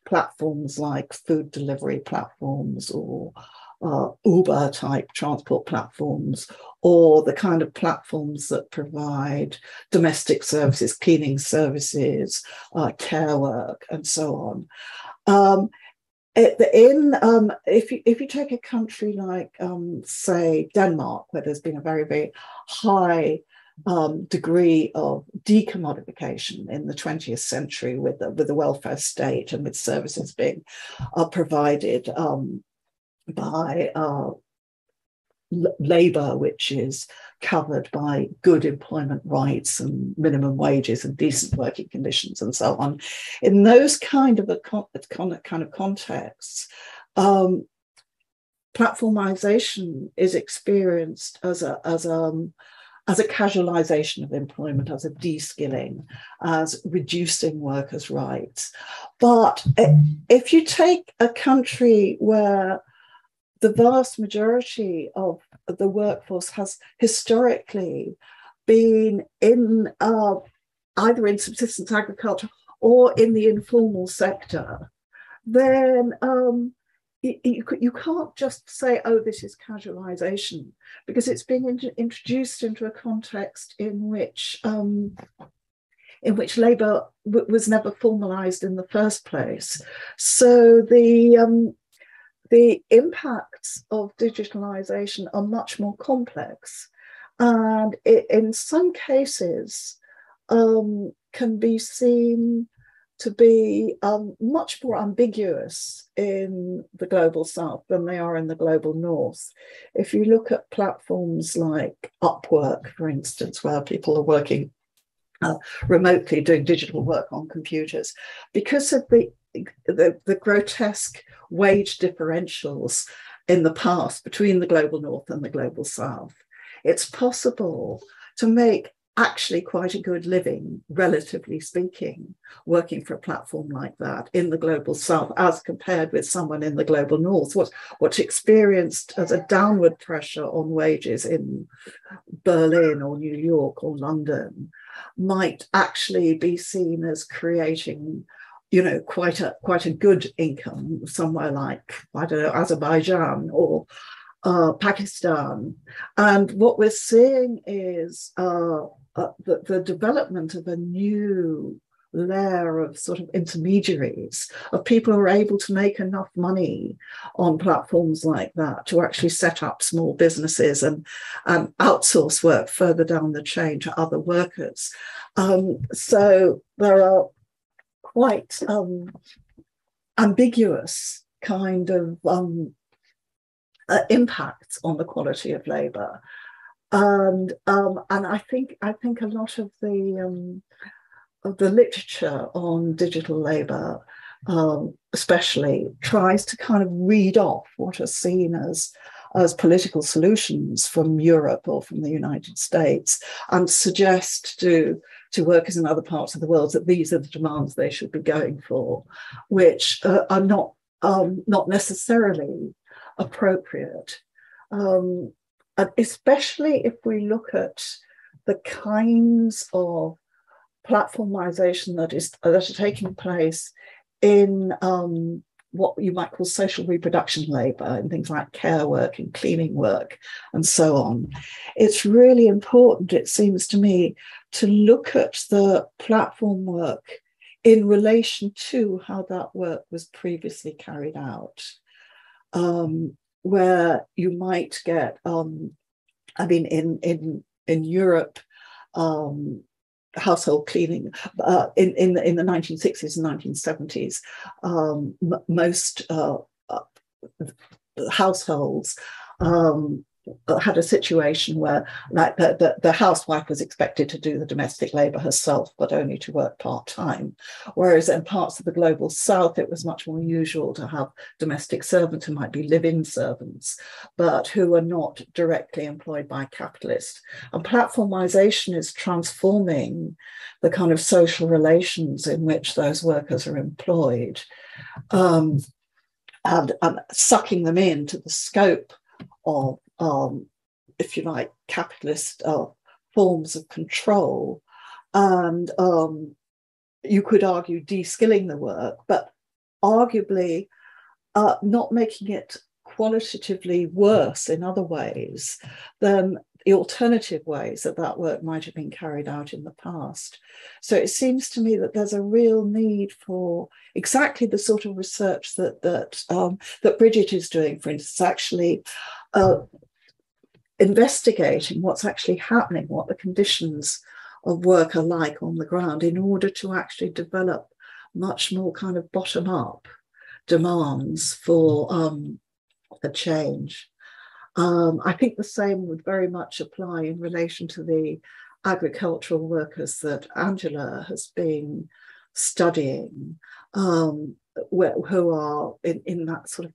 platforms like food delivery platforms or Uber type transport platforms, or the kind of platforms that provide domestic services, cleaning services, care work, and so on. If you take a country like, say, Denmark, where there's been a very, very high degree of decommodification in the 20th century with the welfare state and with services being provided by labor, which is covered by good employment rights and minimum wages and decent working conditions and so on. In those kind of contexts, platformization is experienced as a casualization of employment, as a de-skilling, as reducing workers' rights. But if you take a country where the vast majority of the workforce has historically been in either in subsistence agriculture or in the informal sector, then you can't just say, oh, this is casualization, because it's being introduced into a context in which labor was never formalized in the first place. So the impacts of digitalization are much more complex, and in some cases can be seen to be much more ambiguous in the global south than they are in the global north. If you look at platforms like Upwork, for instance, where people are working remotely doing digital work on computers, because of the grotesque wage differentials in the past between the global north and the global south, it's possible to make actually quite a good living, relatively speaking, working for a platform like that in the global south as compared with someone in the global north. What's experienced as a downward pressure on wages in Berlin or New York or London might actually be seen as creating, you know, quite a good income somewhere like, I don't know, Azerbaijan or Pakistan. And what we're seeing is the development of a new layer of sort of intermediaries, of people who are able to make enough money on platforms like that to actually set up small businesses and outsource work further down the chain to other workers. So there are quite ambiguous kind of impacts on the quality of labour, and I think a lot of the literature on digital labour, especially, tries to kind of read off what are seen as political solutions from Europe or from the United States and suggest to workers in other parts of the world that these are the demands they should be going for, which are not necessarily appropriate. And especially if we look at the kinds of platformization that are taking place in what you might call social reproduction labor and things like care work and cleaning work and so on. It's really important, it seems to me, to look at the platform work in relation to how that work was previously carried out, where you might get, I mean, in Europe, household cleaning in the 1960s and 1970s, most households had a situation where, like, the housewife was expected to do the domestic labor herself, but only to work part-time. Whereas in parts of the global south, it was much more usual to have domestic servants who might be live-in servants, but who are not directly employed by capitalists. And platformization is transforming the kind of social relations in which those workers are employed, and sucking them into the scope of, if you like, capitalist forms of control. And you could argue de-skilling the work, but arguably not making it qualitatively worse in other ways than the alternative ways that that work might have been carried out in the past. So it seems to me that there's a real need for exactly the sort of research that Bridget is doing, for instance, actually investigating what's actually happening, what the conditions of work are like on the ground, in order to actually develop much more kind of bottom-up demands for a change. I think the same would very much apply in relation to the agricultural workers that Angela has been studying, who are in that sort of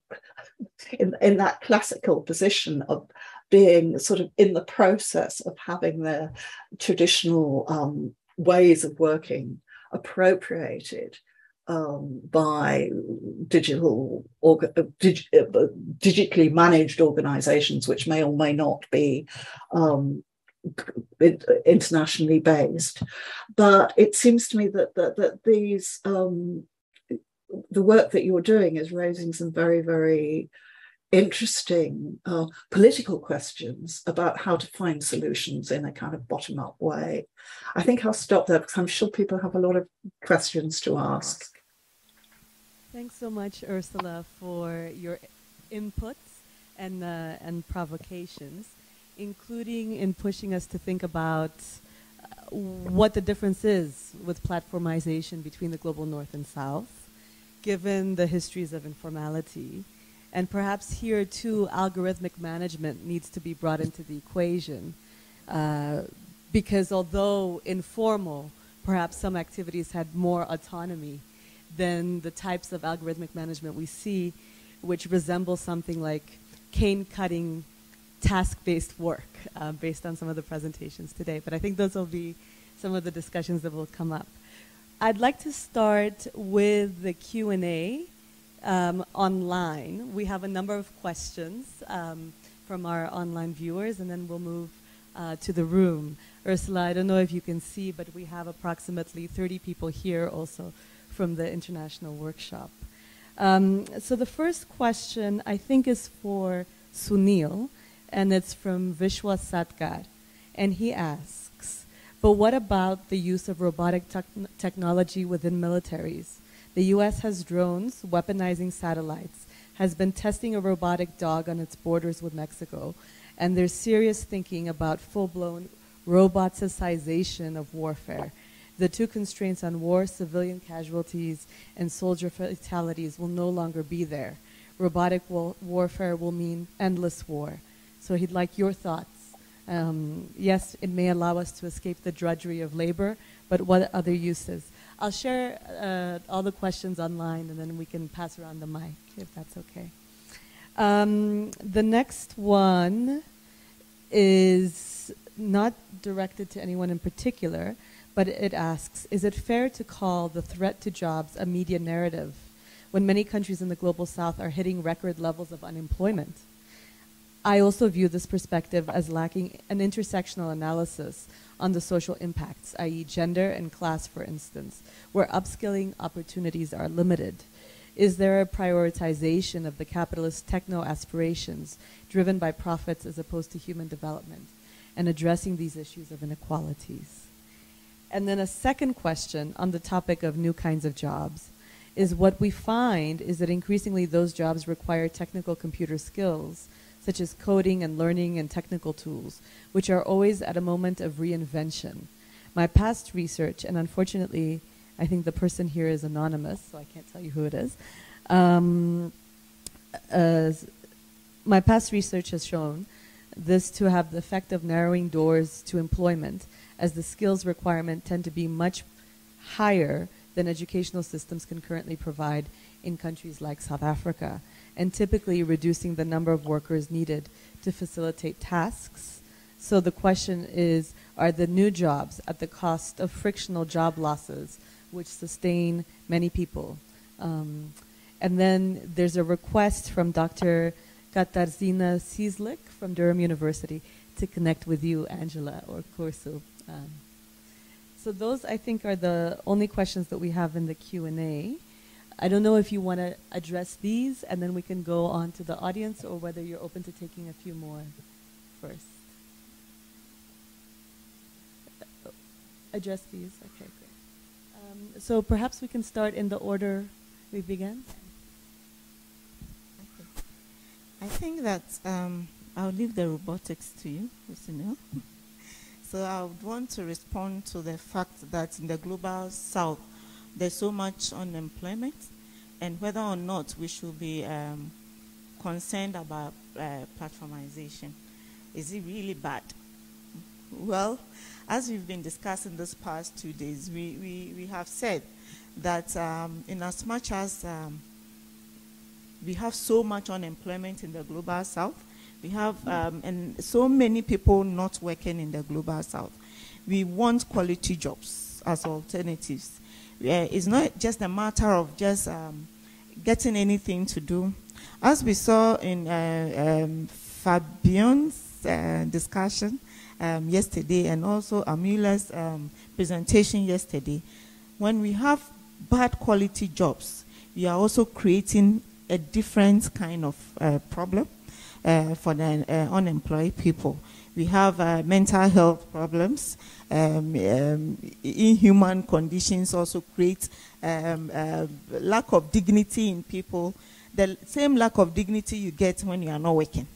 in that classical position of being sort of in the process of having their traditional ways of working appropriated by digitally managed organizations, which may or may not be internationally based. But it seems to me that these the work that you're doing is raising some very, very interesting political questions about how to find solutions in a kind of bottom-up way. I think I'll stop there because I'm sure people have a lot of questions to ask. Thanks so much, Ursula, for your inputs and provocations, including in pushing us to think about what the difference is with platformization between the global north and south, given the histories of informality. And perhaps here, too, algorithmic management needs to be brought into the equation, because although informal, perhaps some activities had more autonomy than the types of algorithmic management we see, which resemble something like cane-cutting task-based work, based on some of the presentations today. But I think those will be some of the discussions that will come up. I'd like to start with the Q&A online. We have a number of questions from our online viewers, and then we'll move to the room. Ursula, I don't know if you can see, but we have approximately 30 people here also from the international workshop. So the first question, I think, is for Sunil, and it's from Vishwa Satgar. And he asks, but what about the use of robotic technology within militaries? The US has drones, weaponizing satellites, has been testing a robotic dog on its borders with Mexico, and there's serious thinking about full-blown roboticization of warfare. The two constraints on war, civilian casualties, and soldier fatalities will no longer be there. Robotic warfare will mean endless war. So he'd like your thoughts. Yes, it may allow us to escape the drudgery of labor, but what other uses? I'll share all the questions online, and then we can pass around the mic, if that's okay. The next one is not directed to anyone in particular, but it asks, is it fair to call the threat to jobs a media narrative when many countries in the global south are hitting record levels of unemployment? I also view this perspective as lacking an intersectional analysis on the social impacts, i.e. gender and class, for instance, where upskilling opportunities are limited. Is there a prioritization of the capitalist techno-aspirations driven by profits as opposed to human development, and addressing these issues of inequalities? And then a second question on the topic of new kinds of jobs is what we find is that increasingly those jobs require technical computer skills, such as coding and learning and technical tools, which are always at a moment of reinvention. My past research, and unfortunately, I think the person here is anonymous, so I can't tell you who it is. My past research has shown this to have the effect of narrowing doors to employment, as the skills requirement tend to be much higher than educational systems can currently provide in countries like South Africa, and typically reducing the number of workers needed to facilitate tasks. So the question is, are the new jobs at the cost of frictional job losses which sustain many people? And then there's a request from Dr. Katarzyna Cieslik from Durham University to connect with you, Angela, or Corso. So those, I think, are the only questions that we have in the Q&A. I don't know if you want to address these, and then we can go on to the audience, or whether you're open to taking a few more first. Address these. Okay, great. So perhaps we can start in the order we began. I think that I'll leave the robotics to you, Lucinel. So I would want to respond to the fact that in the global south, there's so much unemployment, and whether or not we should be concerned about platformization. Is it really bad? Well, as we've been discussing this past 2 days, we have said that in as much as we have so much unemployment in the global south, we have and so many people not working in the global south. We want quality jobs as alternatives. It's not just a matter of just getting anything to do. As we saw in Fabion's discussion yesterday, and also Amula's presentation yesterday, when we have bad quality jobs, we are also creating a different kind of problem for the unemployed people. We have mental health problems. Inhuman conditions also create lack of dignity in people, the same lack of dignity you get when you are not working.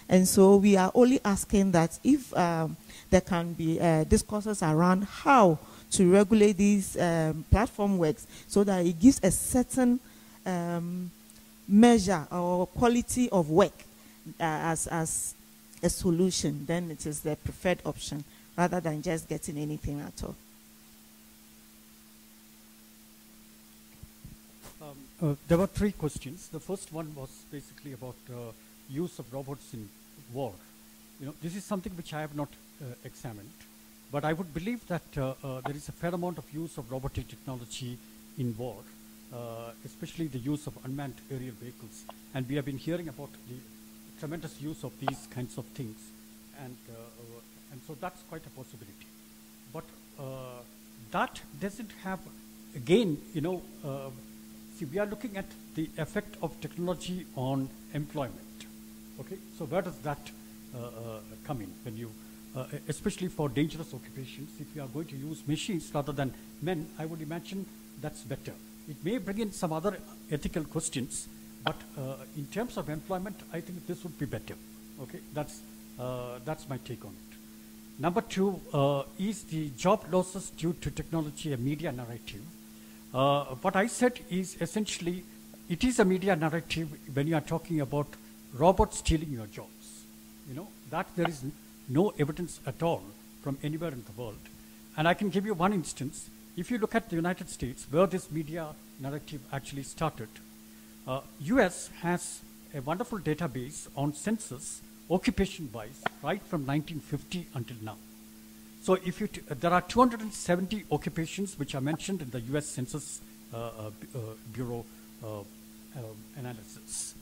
And so we are only asking that if there can be discourses around how to regulate these platform works so that it gives a certain measure or quality of work as a solution, then it is the preferred option rather than just getting anything at all. There were 3 questions. The first one was basically about use of robots in war. You know, this is something which I have not examined, but I would believe that there is a fair amount of use of robotic technology in war, especially the use of unmanned aerial vehicles. And we have been hearing about the tremendous use of these kinds of things, and so that's quite a possibility. But that doesn't have, again, you know, see, we are looking at the effect of technology on employment. Okay, so where does that come in when you, especially for dangerous occupations, if you are going to use machines rather than men, I would imagine that's better. It may bring in some other ethical questions, but in terms of employment, I think this would be better. Okay, that's my take on it. Number 2, is the job losses due to technology a media narrative? What I said is essentially, it is a media narrative when you are talking about robots stealing your jobs. You know, that there is no evidence at all from anywhere in the world. And I can give you one instance. If you look at the United States, where this media narrative actually started, US has a wonderful database on census, occupation-wise, right from 1950 until now. So if you there are 270 occupations which are mentioned in the US Census Bureau analysis.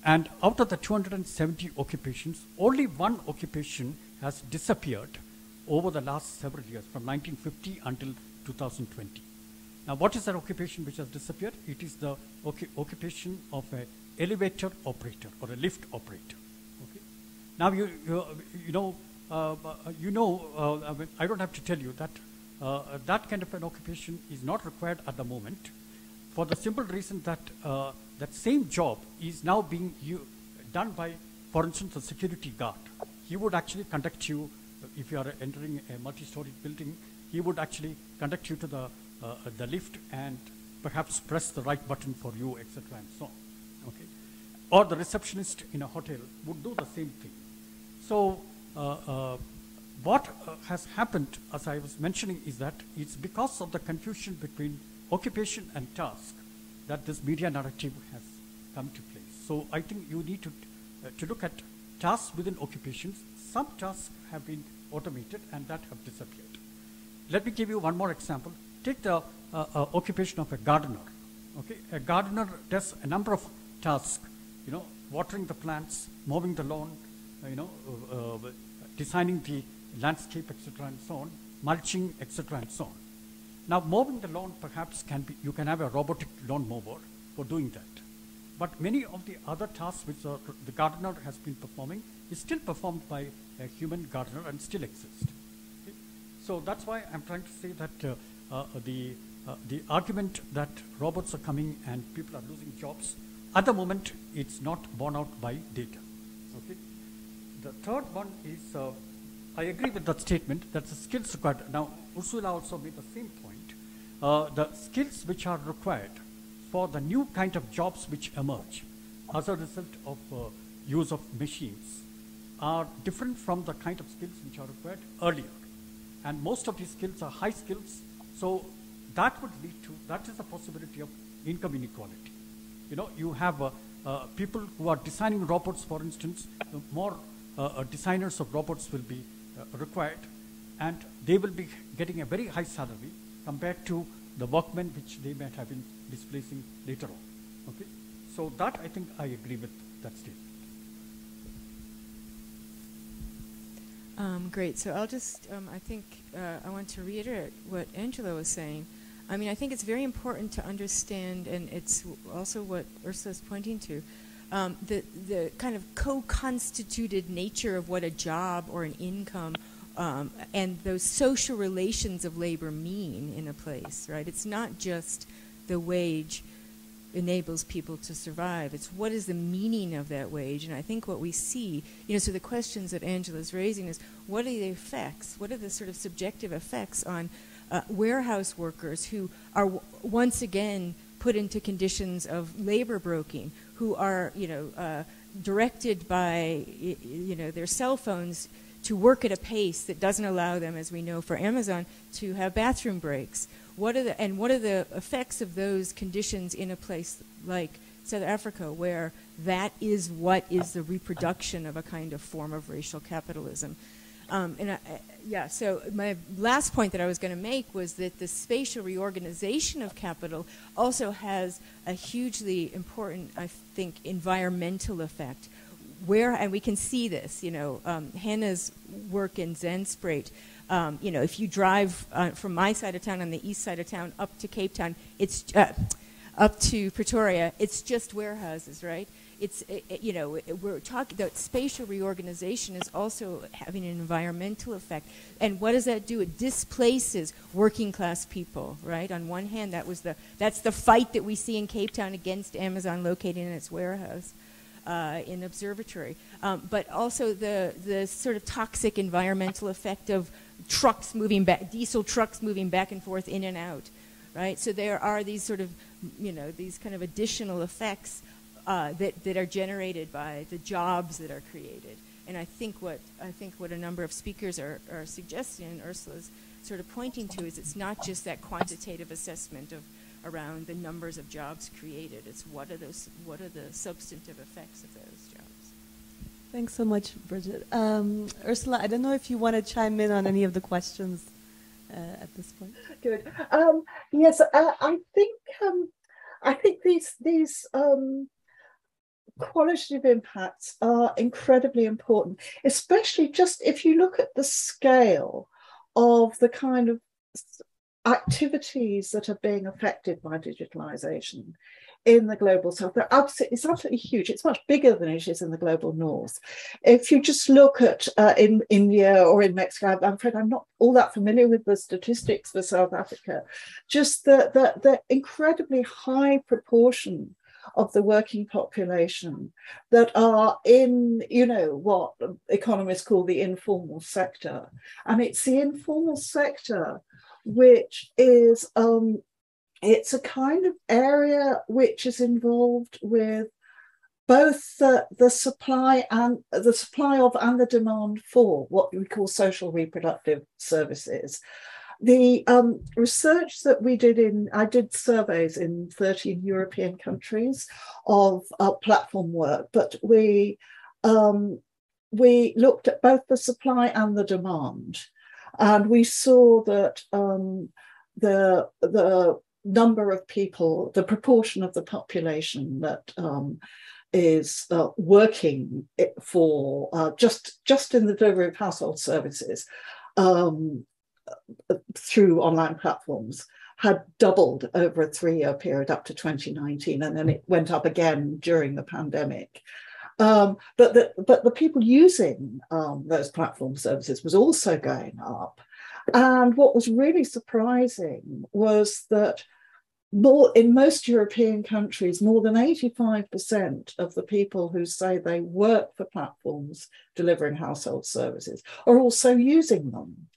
And out of the 270 occupations, only one occupation has disappeared over the last several years, from 1950 until 2020. Now, what is that occupation which has disappeared? It is the occupation of an elevator operator or a lift operator. Okay. Now, I don't have to tell you that that kind of an occupation is not required at the moment, for the simple reason that that same job is now being done by, for instance, a security guard. He would actually conduct you, if you are entering a multi-story building, he would actually conduct you to the lift and perhaps press the right button for you, etc. and so on. Okay? Or the receptionist in a hotel would do the same thing. So what has happened, as I was mentioning, is that it's because of the confusion between occupation and task that this media narrative has come to place. So I think you need to look at tasks within occupations. Some tasks have been automated and that have disappeared. Let me give you one more example. Take the occupation of a gardener. Okay, a gardener does a number of tasks. You know, watering the plants, mowing the lawn, designing the landscape, etc., and so on, mulching, etc., and so on. Now, mowing the lawn perhaps you can have a robotic lawn mower for doing that. But many of the other tasks which the gardener has been performing is still performed by a human gardener and still exist. Okay? So that's why I'm trying to say that the argument that robots are coming and people are losing jobs, at the moment, it's not borne out by data. Okay? The third one is, I agree with that statement that the skills required. Now, Ursula also made the same point. The skills which are required for the new kind of jobs which emerge as a result of use of machines are different from the kind of skills which are required earlier. And most of these skills are high skills, so that would lead to, that is a possibility of income inequality. You know, you have people who are designing robots, for instance, more designers of robots will be required, and they will be getting a very high salary compared to the workmen which they might have been displacing later on. Okay, so that I think I agree with that statement. Great. So I'll just, I think I want to reiterate what Angela was saying. I mean, I think it's very important to understand, and it's also what Ursula is pointing to, the kind of co-constituted nature of what a job or an income and those social relations of labor mean in a place, right? It's not just the wage enables people to survive. It's what is the meaning of that wage. And I think what we see, so the questions that Angela's raising is, what are the effects? What are the sort of subjective effects on warehouse workers who are once again put into conditions of labor broking, who are, directed by, their cell phones to work at a pace that doesn't allow them, as we know for Amazon, to have bathroom breaks. What are the effects of those conditions in a place like South Africa, where that is what is the reproduction of a kind of form of racial capitalism? So my last point that I was going to make was that the spatial reorganization of capital also has a hugely important, I think, environmental effect. And we can see this, Hannah's work in Zandspruit. If you drive from my side of town on the east side of town up to Cape Town, it's up to Pretoria, it's just warehouses, right? We're talking that spatial reorganization is also having an environmental effect. And what does that do? It displaces working class people, right? On one hand, that's the fight that we see in Cape Town against Amazon locating in its warehouse in Observatory. But also the sort of toxic environmental effect of trucks moving back, diesel trucks moving back and forth in and out, right? So there are these sort of, these kind of additional effects that are generated by the jobs that are created. And I think what a number of speakers are suggesting, and Ursula's sort of pointing to, is it's not just that quantitative assessment of around the numbers of jobs created. It's what are the substantive effects of those jobs. Thanks so much, Bridget. Ursula, I don't know if you want to chime in on any of the questions at this point. Good. Yes, I think these qualitative impacts are incredibly important, especially just if you look at the scale of the kind of activities that are being affected by digitalization. in the global south. It's absolutely huge. It's much bigger than it is in the global north. If you just look at in India or in Mexico, I'm afraid I'm not all that familiar with the statistics for South Africa, just the incredibly high proportion of the working population that are in, what economists call the informal sector. And it's the informal sector which is it's a kind of area which is involved with both the supply of and the demand for what we call social reproductive services. The research that we did I did surveys in 13 European countries of platform work, but we looked at both the supply and the demand, and we saw that the number of people, the proportion of the population that is working for just in the delivery of household services through online platforms had doubled over a 3-year period up to 2019, and then it went up again during the pandemic. But the people using those platform services was also going up. And what was really surprising was that in most European countries, more than 85% of the people who say they work for platforms delivering household services are also using them.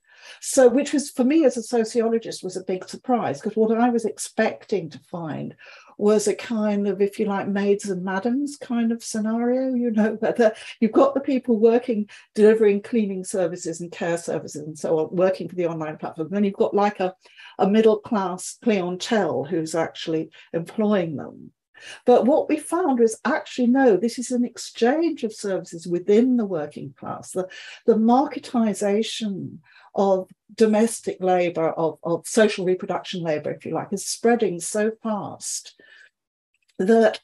So, which was, for me as a sociologist, was a big surprise, because what I was expecting to find was a kind of, if you like, maids and madams kind of scenario, whether you've got the people working, delivering cleaning services and care services and so on, working for the online platform. And then you've got like a middle class clientele who's actually employing them. But what we found was actually, no, this is an exchange of services within the working class. The marketization of domestic labor, of social reproduction labor, if you like, is spreading so fast that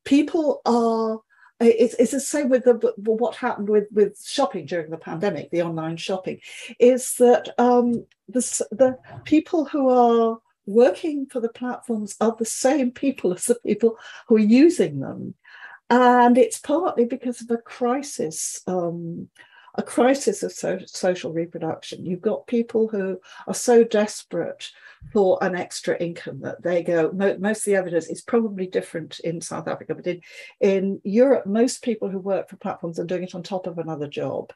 people are, it's the same with what happened with shopping during the pandemic, the online shopping, is that the people who are working for the platforms are the same people as the people who are using them. And it's partly because of a crisis of social reproduction. You've got people who are so desperate for an extra income that they go, most of the evidence is probably different in South Africa, but in Europe, most people who work for platforms are doing it on top of another job.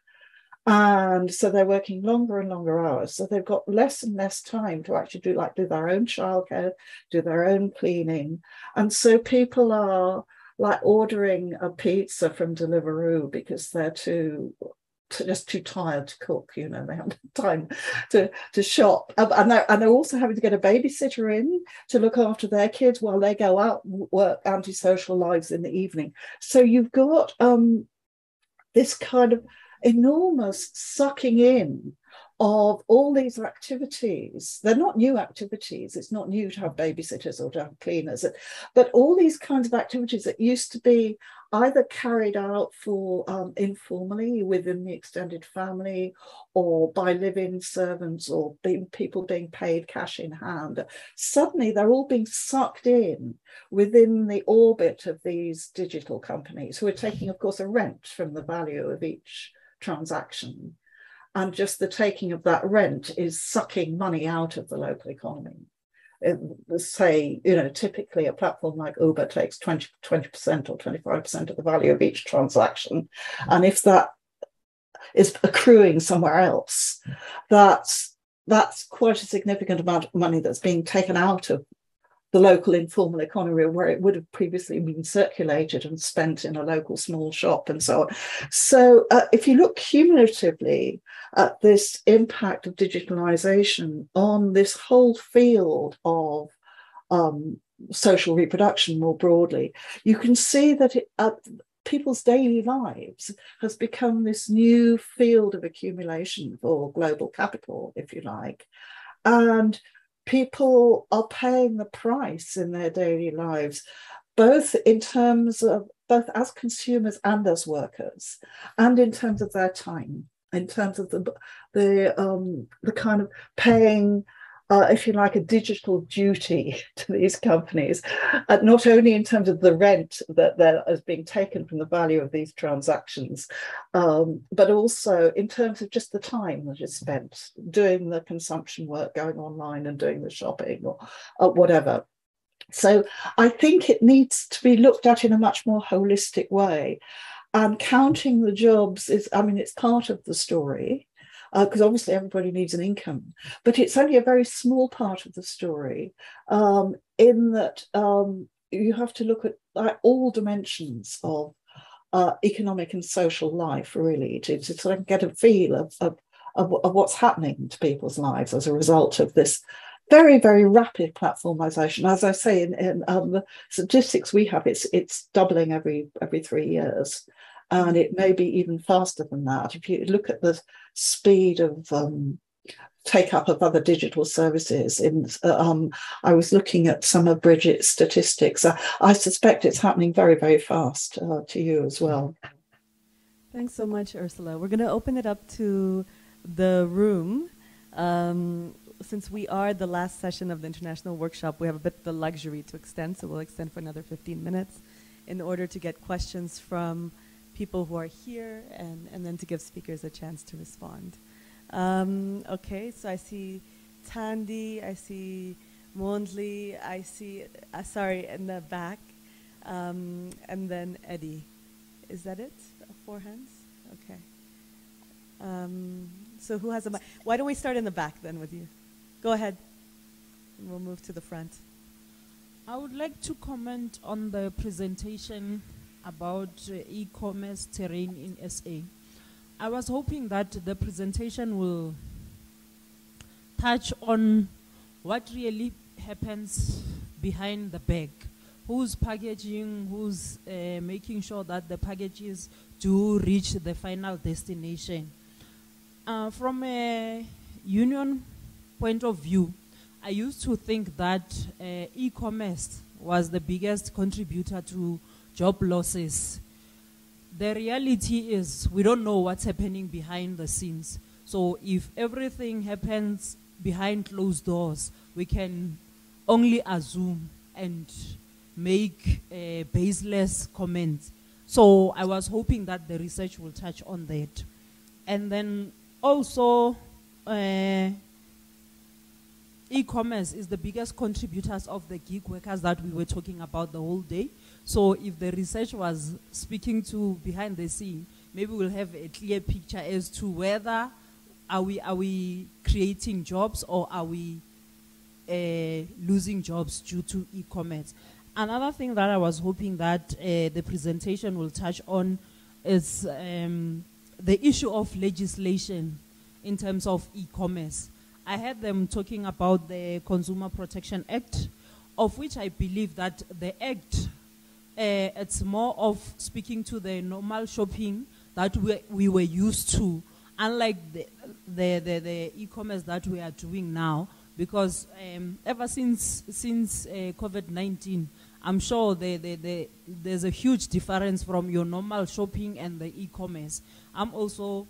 And so they're working longer and longer hours. So they've got less and less time to actually do their own childcare, do their own cleaning. And so people are like ordering a pizza from Deliveroo because they're just too tired to cook, they haven't time to shop. And they're also having to get a babysitter in to look after their kids while they go out and work antisocial lives in the evening. So you've got this kind of enormous sucking in of all these activities. They're not new activities. It's not new to have babysitters or to have cleaners, but all these kinds of activities that used to be either carried out for informally within the extended family, or by live-in servants, or people being paid cash in hand. Suddenly they're all being sucked in within the orbit of these digital companies, who are taking, of course, a rent from the value of each transaction. And just the taking of that rent is sucking money out of the local economy. Say, typically a platform like Uber takes 20% or 25% of the value of each transaction. And if that is accruing somewhere else, that's quite a significant amount of money that's being taken out of the local informal economy, where it would have previously been circulated and spent in a local small shop and so on. So if you look cumulatively at this impact of digitalization on this whole field of social reproduction more broadly, you can see that people's daily lives has become this new field of accumulation for global capital, if you like. And people are paying the price in their daily lives, both in terms of both as consumers and as workers, and in terms of their time, in terms of the kind of paying if you like, a digital duty to these companies, not only in terms of the rent that is being taken from the value of these transactions, but also in terms of just the time that is spent doing the consumption work, going online and doing the shopping or whatever. So I think it needs to be looked at in a much more holistic way. And counting the jobs is, I mean, it's part of the story, because obviously everybody needs an income, but it's only a very small part of the story, in that you have to look at all dimensions of economic and social life, really, to sort of get a feel of what's happening to people's lives as a result of this very, very rapid platformization. As I say, in the statistics we have, it's doubling every 3 years. And it may be even faster than that. If you look at the speed of take up of other digital services, I was looking at some of Bridget's statistics. I suspect it's happening very, very fast to you as well. Thanks so much, Ursula. We're going to open it up to the room. Since we are the last session of the international workshop, we have a bit the luxury to extend, so we'll extend for another 15 minutes in order to get questions from people who are here and then to give speakers a chance to respond. Okay, so I see Tandy, I see Mondli, I see, sorry, in the back, and then Eddie. Is that it? 4 hands? Okay. So who has a mic? Why don't we start in the back then with you? Go ahead. And we'll move to the front. I would like to comment on the presentation about e-commerce terrain in SA. I was hoping that the presentation will touch on what really happens behind the bag. Who's packaging, who's making sure that the packages do reach the final destination. From a union point of view, I used to think that e-commerce was the biggest contributor to job losses. The reality is we don't know what's happening behind the scenes. So if everything happens behind closed doors, we can only assume and make baseless comments. So I was hoping that the research will touch on that. And then also, e-commerce is the biggest contributors of the gig workers that we were talking about the whole day. So if the research was speaking to behind the scene, maybe we'll have a clear picture as to whether are we creating jobs or are we losing jobs due to e-commerce. Another thing that I was hoping that the presentation will touch on is the issue of legislation in terms of e-commerce. I heard them talking about the Consumer Protection Act, of which I believe that the act, it's more of speaking to the normal shopping that we were used to, unlike the e-commerce that we are doing now, because ever since COVID-19, I'm sure there's a huge difference from your normal shopping and the e-commerce. I'm also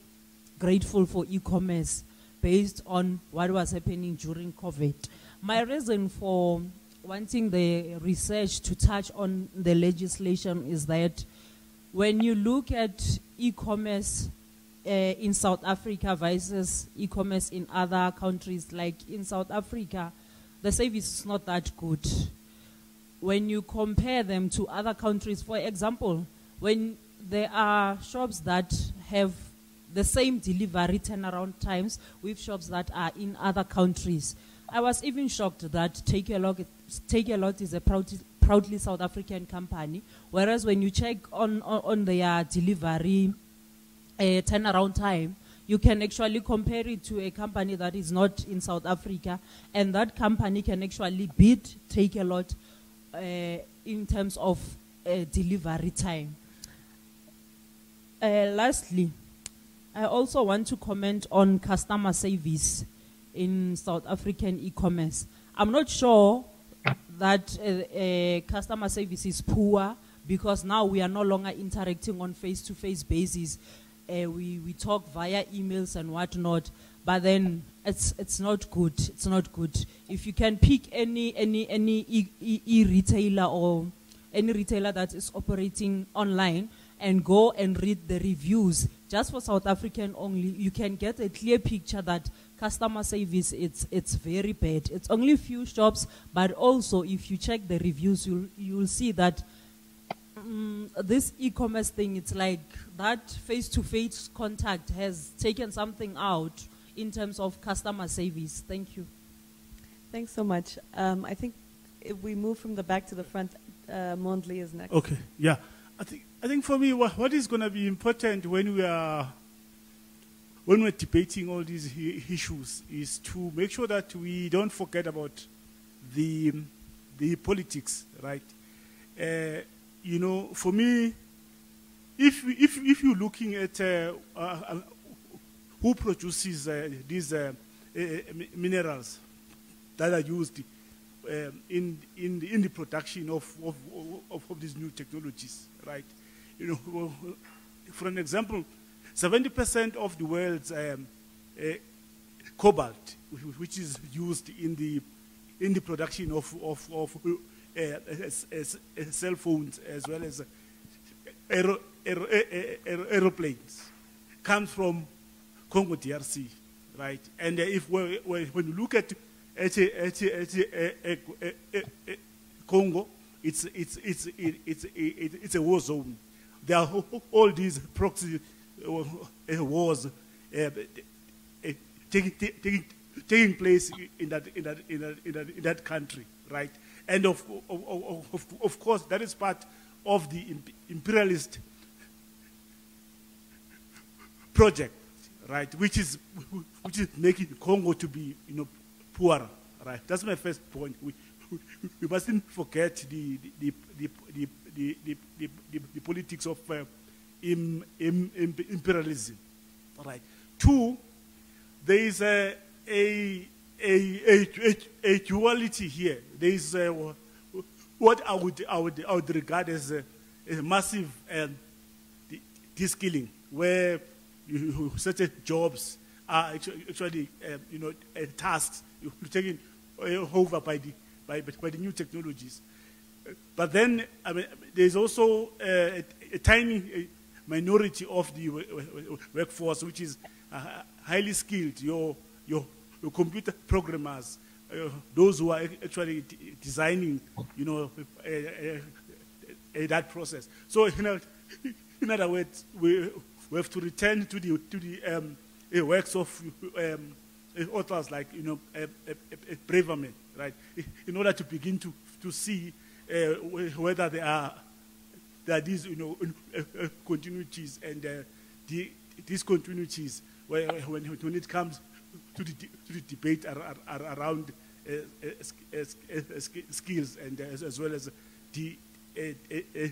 grateful for e-commerce based on what was happening during COVID. My reason for wanting the research to touch on the legislation is that when you look at e-commerce in South Africa versus e-commerce in other countries, like in South Africa, the service is not that good. When you compare them to other countries, for example, when there are shops that have the same delivery turnaround times with shops that are in other countries, I was even shocked that Take a Lot is a proudly South African company, whereas when you check on their delivery turnaround time, you can actually compare it to a company that is not in South Africa, and that company can actually beat Take a Lot in terms of delivery time. Lastly, I also want to comment on customer service in South African e-commerce. I'm not sure that customer service is poor because now we are no longer interacting on face-to-face basis. We talk via emails and whatnot. but then it's not good. It's not good. If you can pick any e-retailer or any retailer that is operating online and go and read the reviews, just for South African only, you can get a clear picture that customer service, it's very bad. It's only few shops, but also if you check the reviews, you'll see that this e-commerce thing, it's like that face-to-face contact has taken something out in terms of customer service. Thank you. Thanks so much. I think if we move from the back to the front, Mondli is next. Okay, yeah. I think for me, what is going to be important when we're debating all these issues is to make sure that we don't forget about the politics, right? You know, for me, if you're looking at who produces these minerals that are used in the production of these new technologies, right? You know, for an example, 70% of the world's cobalt, which is used in the production of cell phones as well as aeroplanes, comes from Congo DRC, right? And if when you look at Congo, it's a war zone. There are all these proxy wars taking place in that country, right? And of course, that is part of the imperialist project, right? Which is making Congo to be, you know, poorer, right? That's my first point. We mustn't forget the politics of imperialism, right? Two, there is a duality here. There is what I would regard as a massive de-skilling, where certain jobs are actually you know, tasks taken over by the new technologies. But then, I mean, there's also a tiny minority of the workforce which is highly skilled. Your computer programmers, those who are actually designing, you know, that process. So, you know, in other words, we have to return to the works of authors like, you know, Braverman, right? In order to begin to see whether there are these, you know, continuities and discontinuities when it comes to the debate around skills and as well as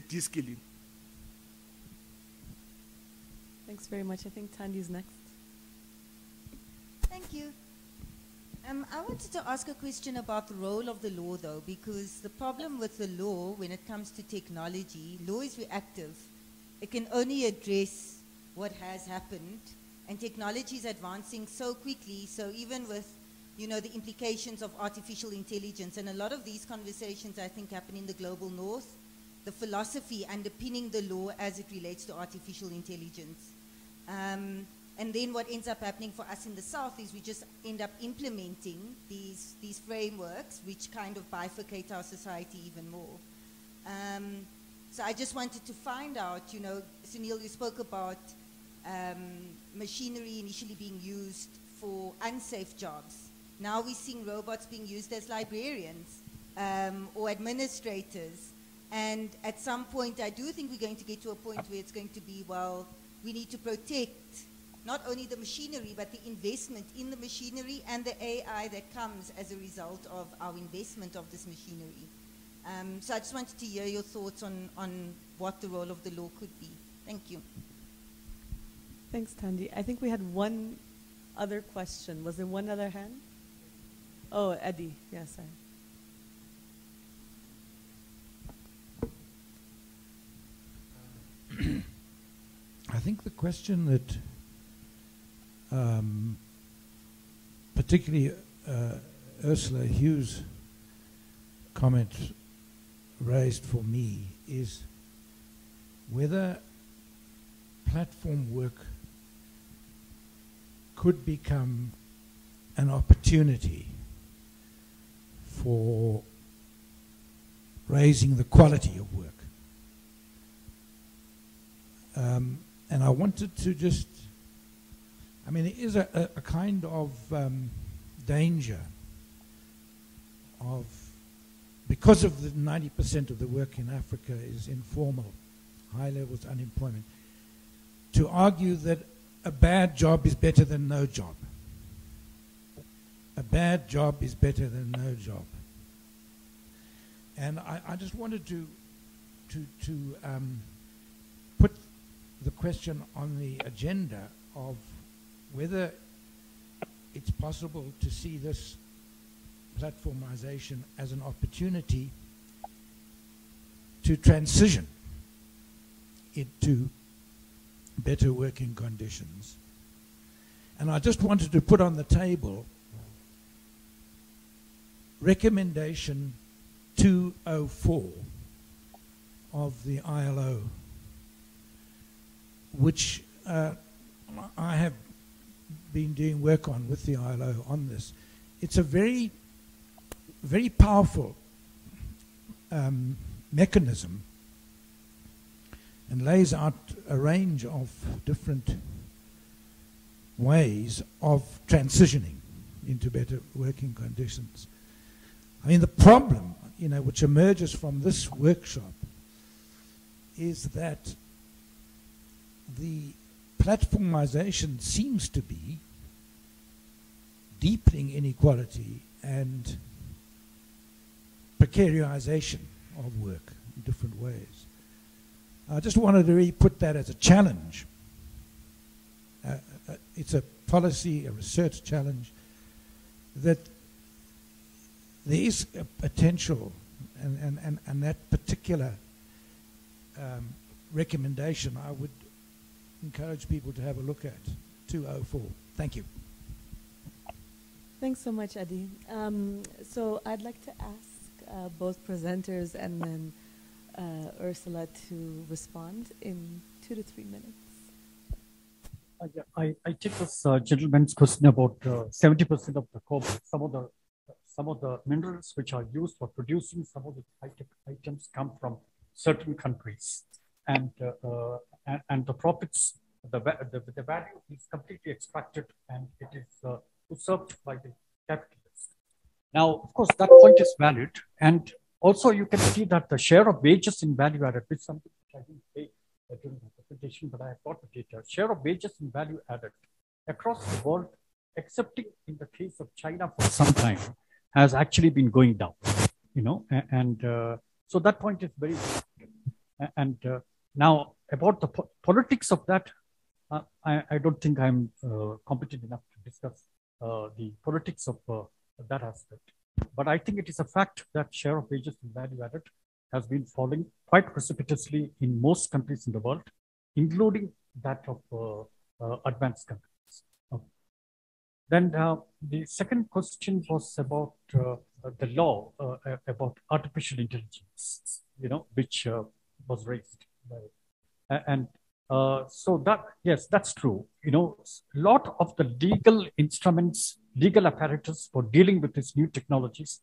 de-skilling. Thanks very much. I think Tandi's next. Thank you. I wanted to ask a question about the role of the law, though, because the problem with the law when it comes to technology, law is reactive. It can only address what has happened, and technology is advancing so quickly, so even with, you know, the implications of artificial intelligence, and a lot of these conversations, I think, happen in the global north, the philosophy underpinning the law as it relates to artificial intelligence. And then what ends up happening for us in the South is we just end up implementing these frameworks which kind of bifurcate our society even more. So I just wanted to find out, you know, Sunil, you spoke about machinery initially being used for unsafe jobs. Now we're seeing robots being used as librarians or administrators. And at some point, I do think we're going to get to a point where it's going to be, well, we need to protect not only the machinery, but the investment in the machinery and the AI that comes as a result of our investment of this machinery. So I just wanted to hear your thoughts on what the role of the law could be. Thank you. Thanks, Tandi. I think we had one other question. Was there one other hand? Oh, Eddie. Yeah, sorry. I think the question that particularly Ursula Hughes' comment raised for me is whether platform work could become an opportunity for raising the quality of work. And I wanted to just, I mean, there is a kind of danger of, because of the 90% of the work in Africa is informal, high levels of unemployment, to argue that a bad job is better than no job. A bad job is better than no job. And I just wanted to put the question on the agenda of whether it's possible to see this platformization as an opportunity to transition into better working conditions. And I just wanted to put on the table recommendation 204 of the ILO, which I have been doing work on with the ILO on this. It's a very, very powerful mechanism and lays out a range of different ways of transitioning into better working conditions. I mean, the problem, you know, which emerges from this workshop is that the platformization seems to be deepening inequality and precarization of work in different ways. I just wanted to really put that as a challenge. It's a policy, a research challenge, that there is a potential, and that particular recommendation I would encourage people to have a look at, 204. Thank you. Thanks so much, Adi. So I'd like to ask both presenters and then Ursula to respond in 2 to 3 minutes. I take this gentleman's question about 70% of the cobalt, some of the minerals which are used for producing some of the high-tech items come from certain countries, and the profits, the value is completely extracted and it is usurped by the capitalists. Now, of course, that point is valid, and also you can see that the share of wages in value added, which something which I didn't say during the presentation, but I have got the data. Share of wages in value added across the world, excepting in the case of China for some time, has actually been going down, you know, and so that point is very important. And now about the politics of that, I don't think I'm competent enough to discuss the politics of that aspect. But I think it is a fact that share of wages in value added has been falling quite precipitously in most countries in the world, including that of advanced countries. Then the second question was about the law about artificial intelligence, you know, which was raised. And so that, yes, that's true. You know, a lot of the legal instruments, legal apparatus for dealing with these new technologies,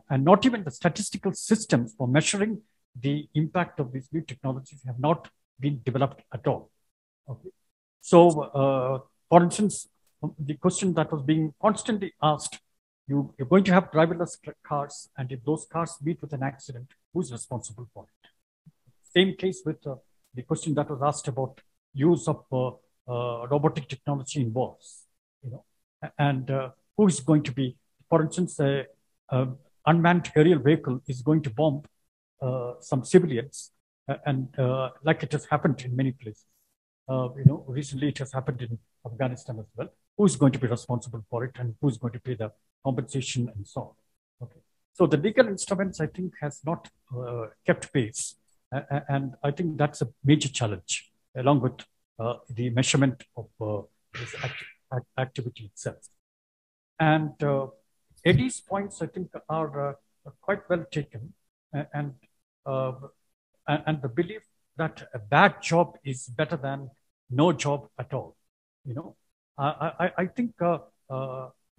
and not even the statistical systems for measuring the impact of these new technologies have not been developed at all. Okay. So, for instance, the question that was being constantly asked, you're going to have driverless cars, and if those cars meet with an accident, who's responsible for it? Same case with the question that was asked about use of robotic technology in wars, you know, and who is going to be, for instance, unmanned aerial vehicle is going to bomb some civilians, and like it has happened in many places. You know, recently it has happened in Afghanistan as well. Who is going to be responsible for it, and who is going to pay the compensation and so on? Okay. So the legal instruments, I think, has not kept pace, and I think that's a major challenge, along with the measurement of this activity itself. And Eddie's points, I think, are quite well taken, and the belief that a bad job is better than no job at all. You know, I think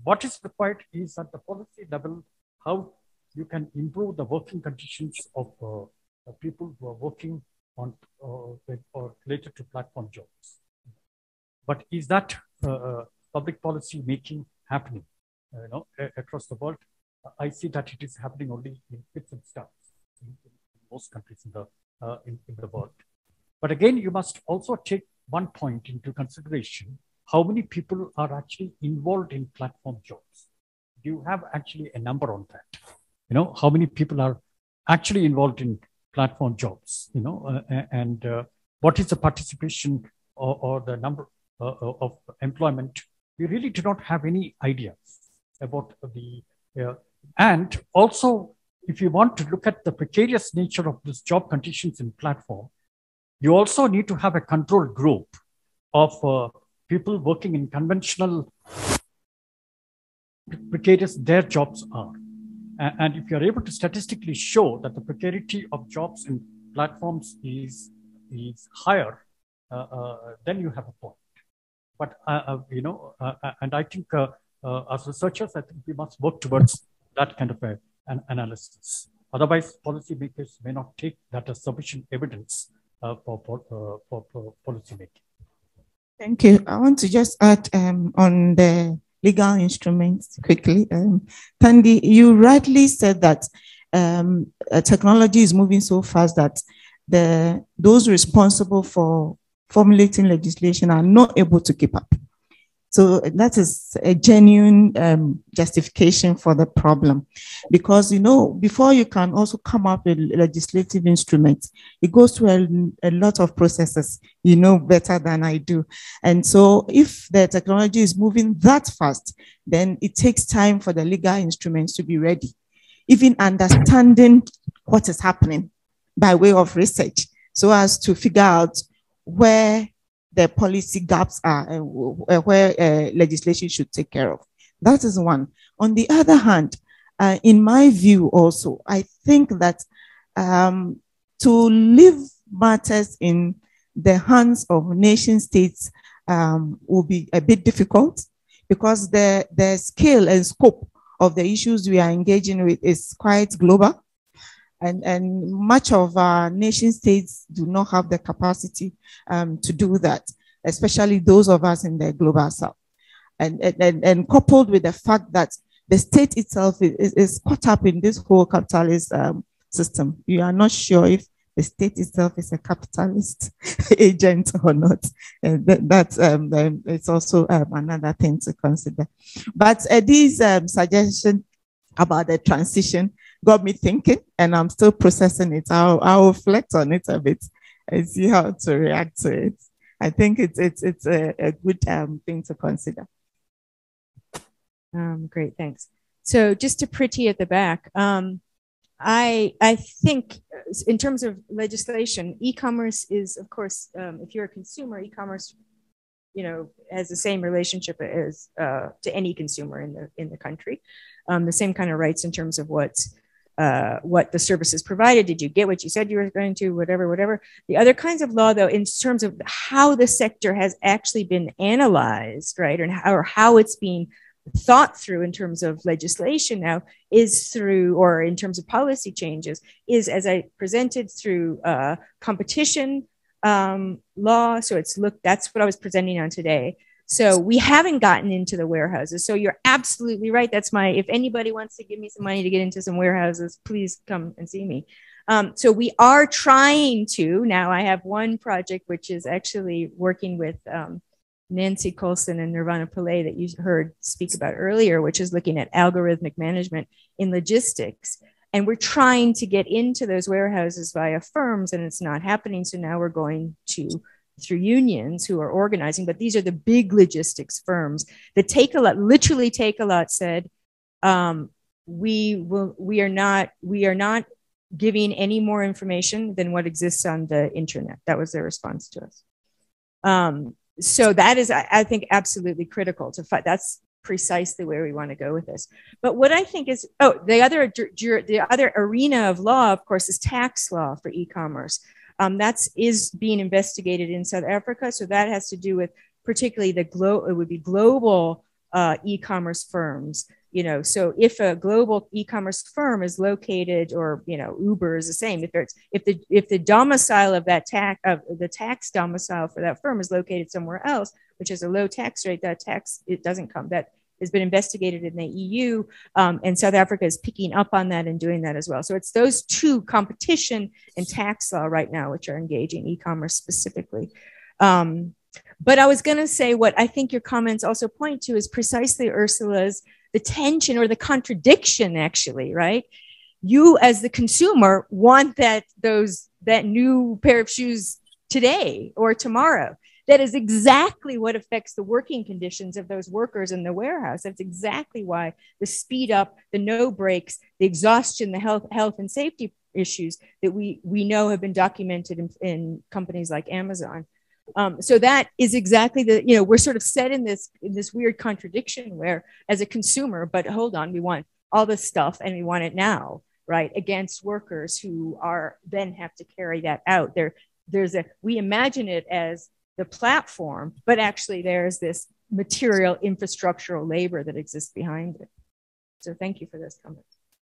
what is required is at the policy level how you can improve the working conditions of people who are working on or related to platform jobs. But is that public policy making happening? You know, across the world, I see that it is happening only in fits and starts in most countries in the world. But again, you must also take one point into consideration: how many people are actually involved in platform jobs? Do you have actually a number on that? You know, how many people are actually involved in platform jobs? You know, and what is the participation or the number of employment? We really do not have any ideas about the, and also if you want to look at the precarious nature of this job conditions in platform, you also need to have a control group of people working in conventional precarious their jobs are. And if you're able to statistically show that the precarity of jobs in platforms is higher, then you have a point. But, you know, and I think as researchers, I think we must work towards that kind of an analysis. Otherwise, policymakers may not take that as sufficient evidence for policy making. Thank you. I want to just add on the legal instruments quickly. Thandi, you rightly said that technology is moving so fast that those responsible for formulating legislation are not able to keep up. So that is a genuine justification for the problem, because, you know, before you can also come up with legislative instruments, it goes through a lot of processes, you know better than I do. And so if the technology is moving that fast, then it takes time for the legal instruments to be ready, even understanding what is happening by way of research, so as to figure out where the policy gaps are and where legislation should take care of. That is one. On the other hand, in my view also, I think that to leave matters in the hands of nation states will be a bit difficult, because the scale and scope of the issues we are engaging with is quite global. And much of our nation states do not have the capacity to do that, especially those of us in the global south. And coupled with the fact that the state itself is caught up in this whole capitalist system. You are not sure if the state itself is a capitalist agent or not. That's it's also another thing to consider. But these suggestions about the transition got me thinking, and I'm still processing it. I'll reflect on it a bit and see how to react to it. I think it's a good thing to consider. Great, thanks. So just to Priti at the back, I think in terms of legislation, e-commerce is, of course, if you're a consumer, e-commerce, you know, has the same relationship as to any consumer in the country, the same kind of rights in terms of what the services provided. Did you get what you said you were going to? Whatever. The other kinds of law, though, in terms of how the sector has actually been analyzed, right, and how it's being thought through in terms of legislation now is through, or in terms of policy changes, is, as I presented, through competition law. So that's what I was presenting on today. So we haven't gotten into the warehouses. So you're absolutely right. That's if anybody wants to give me some money to get into some warehouses, please come and see me. So we are trying to, now I have one project which is actually working with Nancy Colson and Nirvana Pillay that you heard speak about earlier, which is looking at algorithmic management in logistics. And we're trying to get into those warehouses via firms, and it's not happening. So now we're going through unions who are organizing, but these are the big logistics firms that take a lot, literally take a lot, said, we are not giving any more information than what exists on the internet. That was their response to us. So that is, I think, absolutely critical to fight. That's precisely where we want to go with this. But what I think is, the other arena of law, of course, is tax law for e-commerce. That is being investigated in South Africa. So that has to do with particularly it would be global e-commerce firms. You know, so if a global e-commerce firm is located, or you know, Uber is the same. If the domicile of that the tax domicile for that firm is located somewhere else, which is a low tax rate, that has been investigated in the EU, and South Africa is picking up on that and doing that as well. So it's those two, competition and tax law right now, which are engaging e-commerce specifically. But I was going to say, what I think your comments also point to is precisely Ursula's, the tension or the contradiction, actually, right? You as the consumer want that new pair of shoes today or tomorrow. That is exactly what affects the working conditions of those workers in the warehouse. That's exactly why the speed up, the no breaks, the exhaustion, the health and safety issues that we know have been documented in companies like Amazon. So that is exactly we're sort of set in this weird contradiction where, as a consumer, but hold on, we want all this stuff and we want it now, right? Against workers who then have to carry that out. We imagine it as the platform, but actually there's this material infrastructural labor that exists behind it. So thank you for this comment.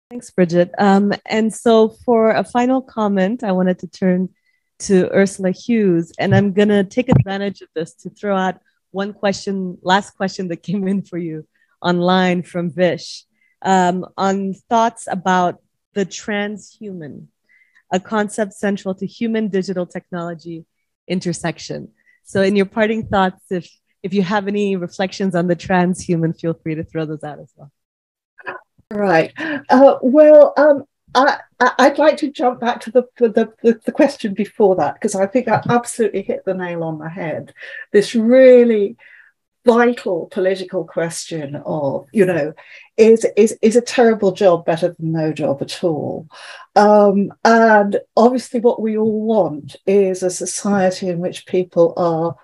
Thanks, Bridget. And so for a final comment, I wanted to turn to Ursula Hughes, and I'm going to take advantage of this to throw out last question that came in for you online from Vish, on thoughts about the transhuman, a concept central to human digital technology intersection. So in your parting thoughts, if you have any reflections on the transhuman, feel free to throw those out as well. Right. I'd like to jump back to the question before that, because I think that absolutely hit the nail on the head. This really vital political question of, is a terrible job better than no job at all? And obviously what we all want is a society in which people are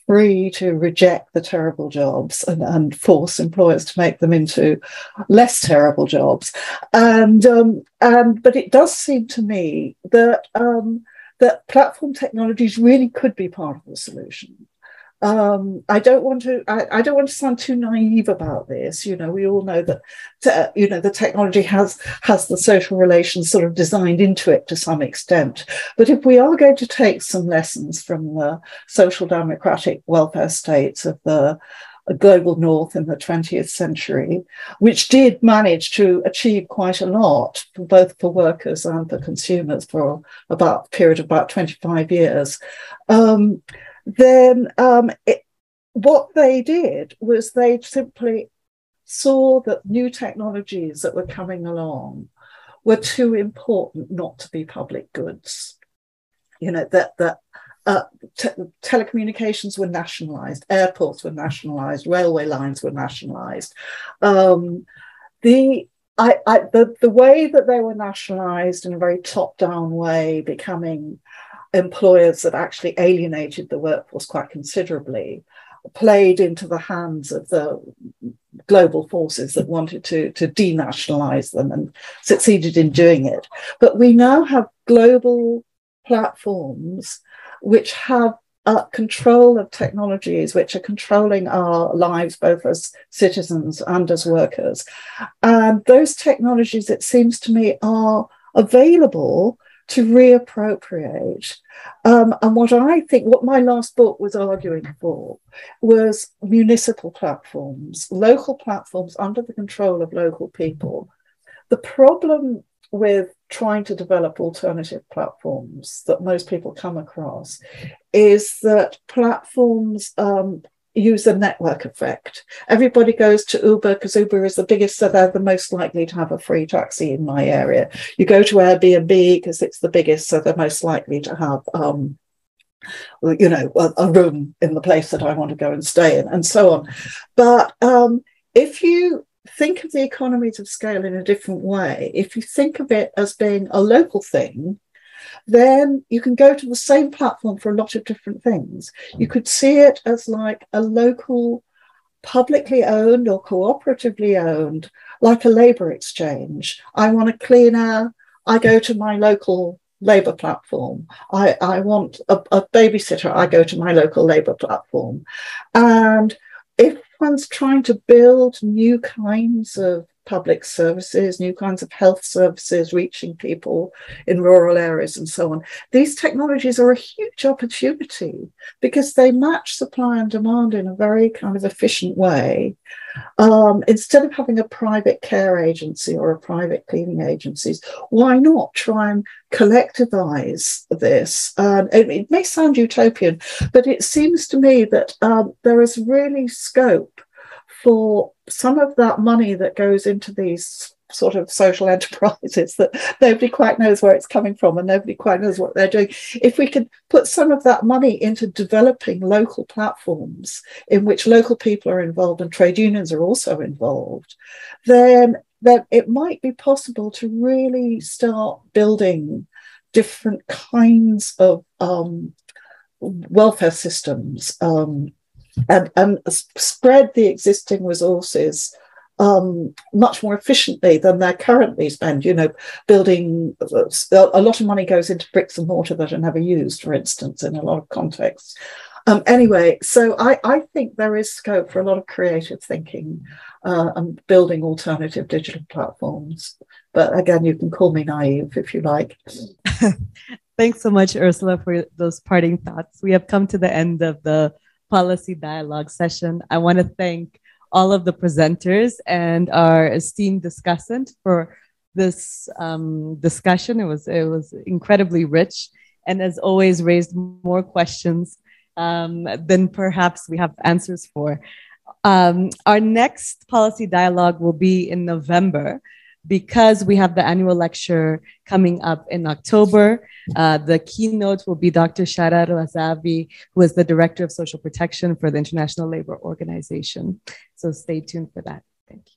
free to reject the terrible jobs and force employers to make them into less terrible jobs. But it does seem to me that that platform technologies really could be part of the solution. I don't want to sound too naive about this. We all know that the technology has the social relations sort of designed into it to some extent. But if we are going to take some lessons from the social democratic welfare states of the global north in the 20th century, which did manage to achieve quite a lot both for workers and for consumers for a period of about 25 years, then what they did was they simply saw that new technologies that were coming along were too important not to be public goods. Telecommunications were nationalized, airports were nationalized, railway lines were nationalized. The way that they were nationalized in a very top-down way, becoming employers that actually alienated the workforce quite considerably, played into the hands of the global forces that wanted to denationalize them, and succeeded in doing it. But we now have global platforms which have control of technologies, which are controlling our lives both as citizens and as workers. And those technologies, it seems to me, are available to reappropriate. And what my last book was arguing for was municipal platforms, local platforms under the control of local people. The problem with trying to develop alternative platforms that most people come across is that platforms use a network effect. Everybody goes to Uber because Uber is the biggest, so they're the most likely to have a free taxi in my area. You go to Airbnb because it's the biggest, so they're most likely to have a room in the place that I want to go and stay in, and so on. But if you think of the economies of scale in a different way, if you think of it as being a local thing, then you can go to the same platform for a lot of different things. You could see it as like a local publicly owned or cooperatively owned, like a labour exchange. I want a cleaner, I go to my local labour platform. I want a babysitter, I go to my local labour platform. And if one's trying to build new kinds of public services, new kinds of health services, reaching people in rural areas and so on, these technologies are a huge opportunity because they match supply and demand in a very kind of efficient way. Instead of having a private care agency or a private cleaning agencies, why not try and collectivize this? It may sound utopian, but it seems to me that there is really scope for some of that money that goes into these sort of social enterprises that nobody quite knows where it's coming from and nobody quite knows what they're doing. If we could put some of that money into developing local platforms in which local people are involved and trade unions are also involved, then it might be possible to really start building different kinds of welfare systems and spread the existing resources much more efficiently than they're currently spent. You know, building a lot of money goes into bricks and mortar that are never used, for instance, in a lot of contexts. Anyway, so I think there is scope for a lot of creative thinking and building alternative digital platforms. But again, you can call me naive if you like. Thanks so much, Ursula, for those parting thoughts. We have come to the end of the policy dialogue session. I want to thank all of the presenters and our esteemed discussant for this discussion. It was incredibly rich, and as always, raised more questions than perhaps we have answers for. Our next policy dialogue will be in November, because we have the annual lecture coming up in October. The keynote will be Dr. Sharar Razavi, who is the Director of Social Protection for the International Labour Organization. So stay tuned for that. Thank you.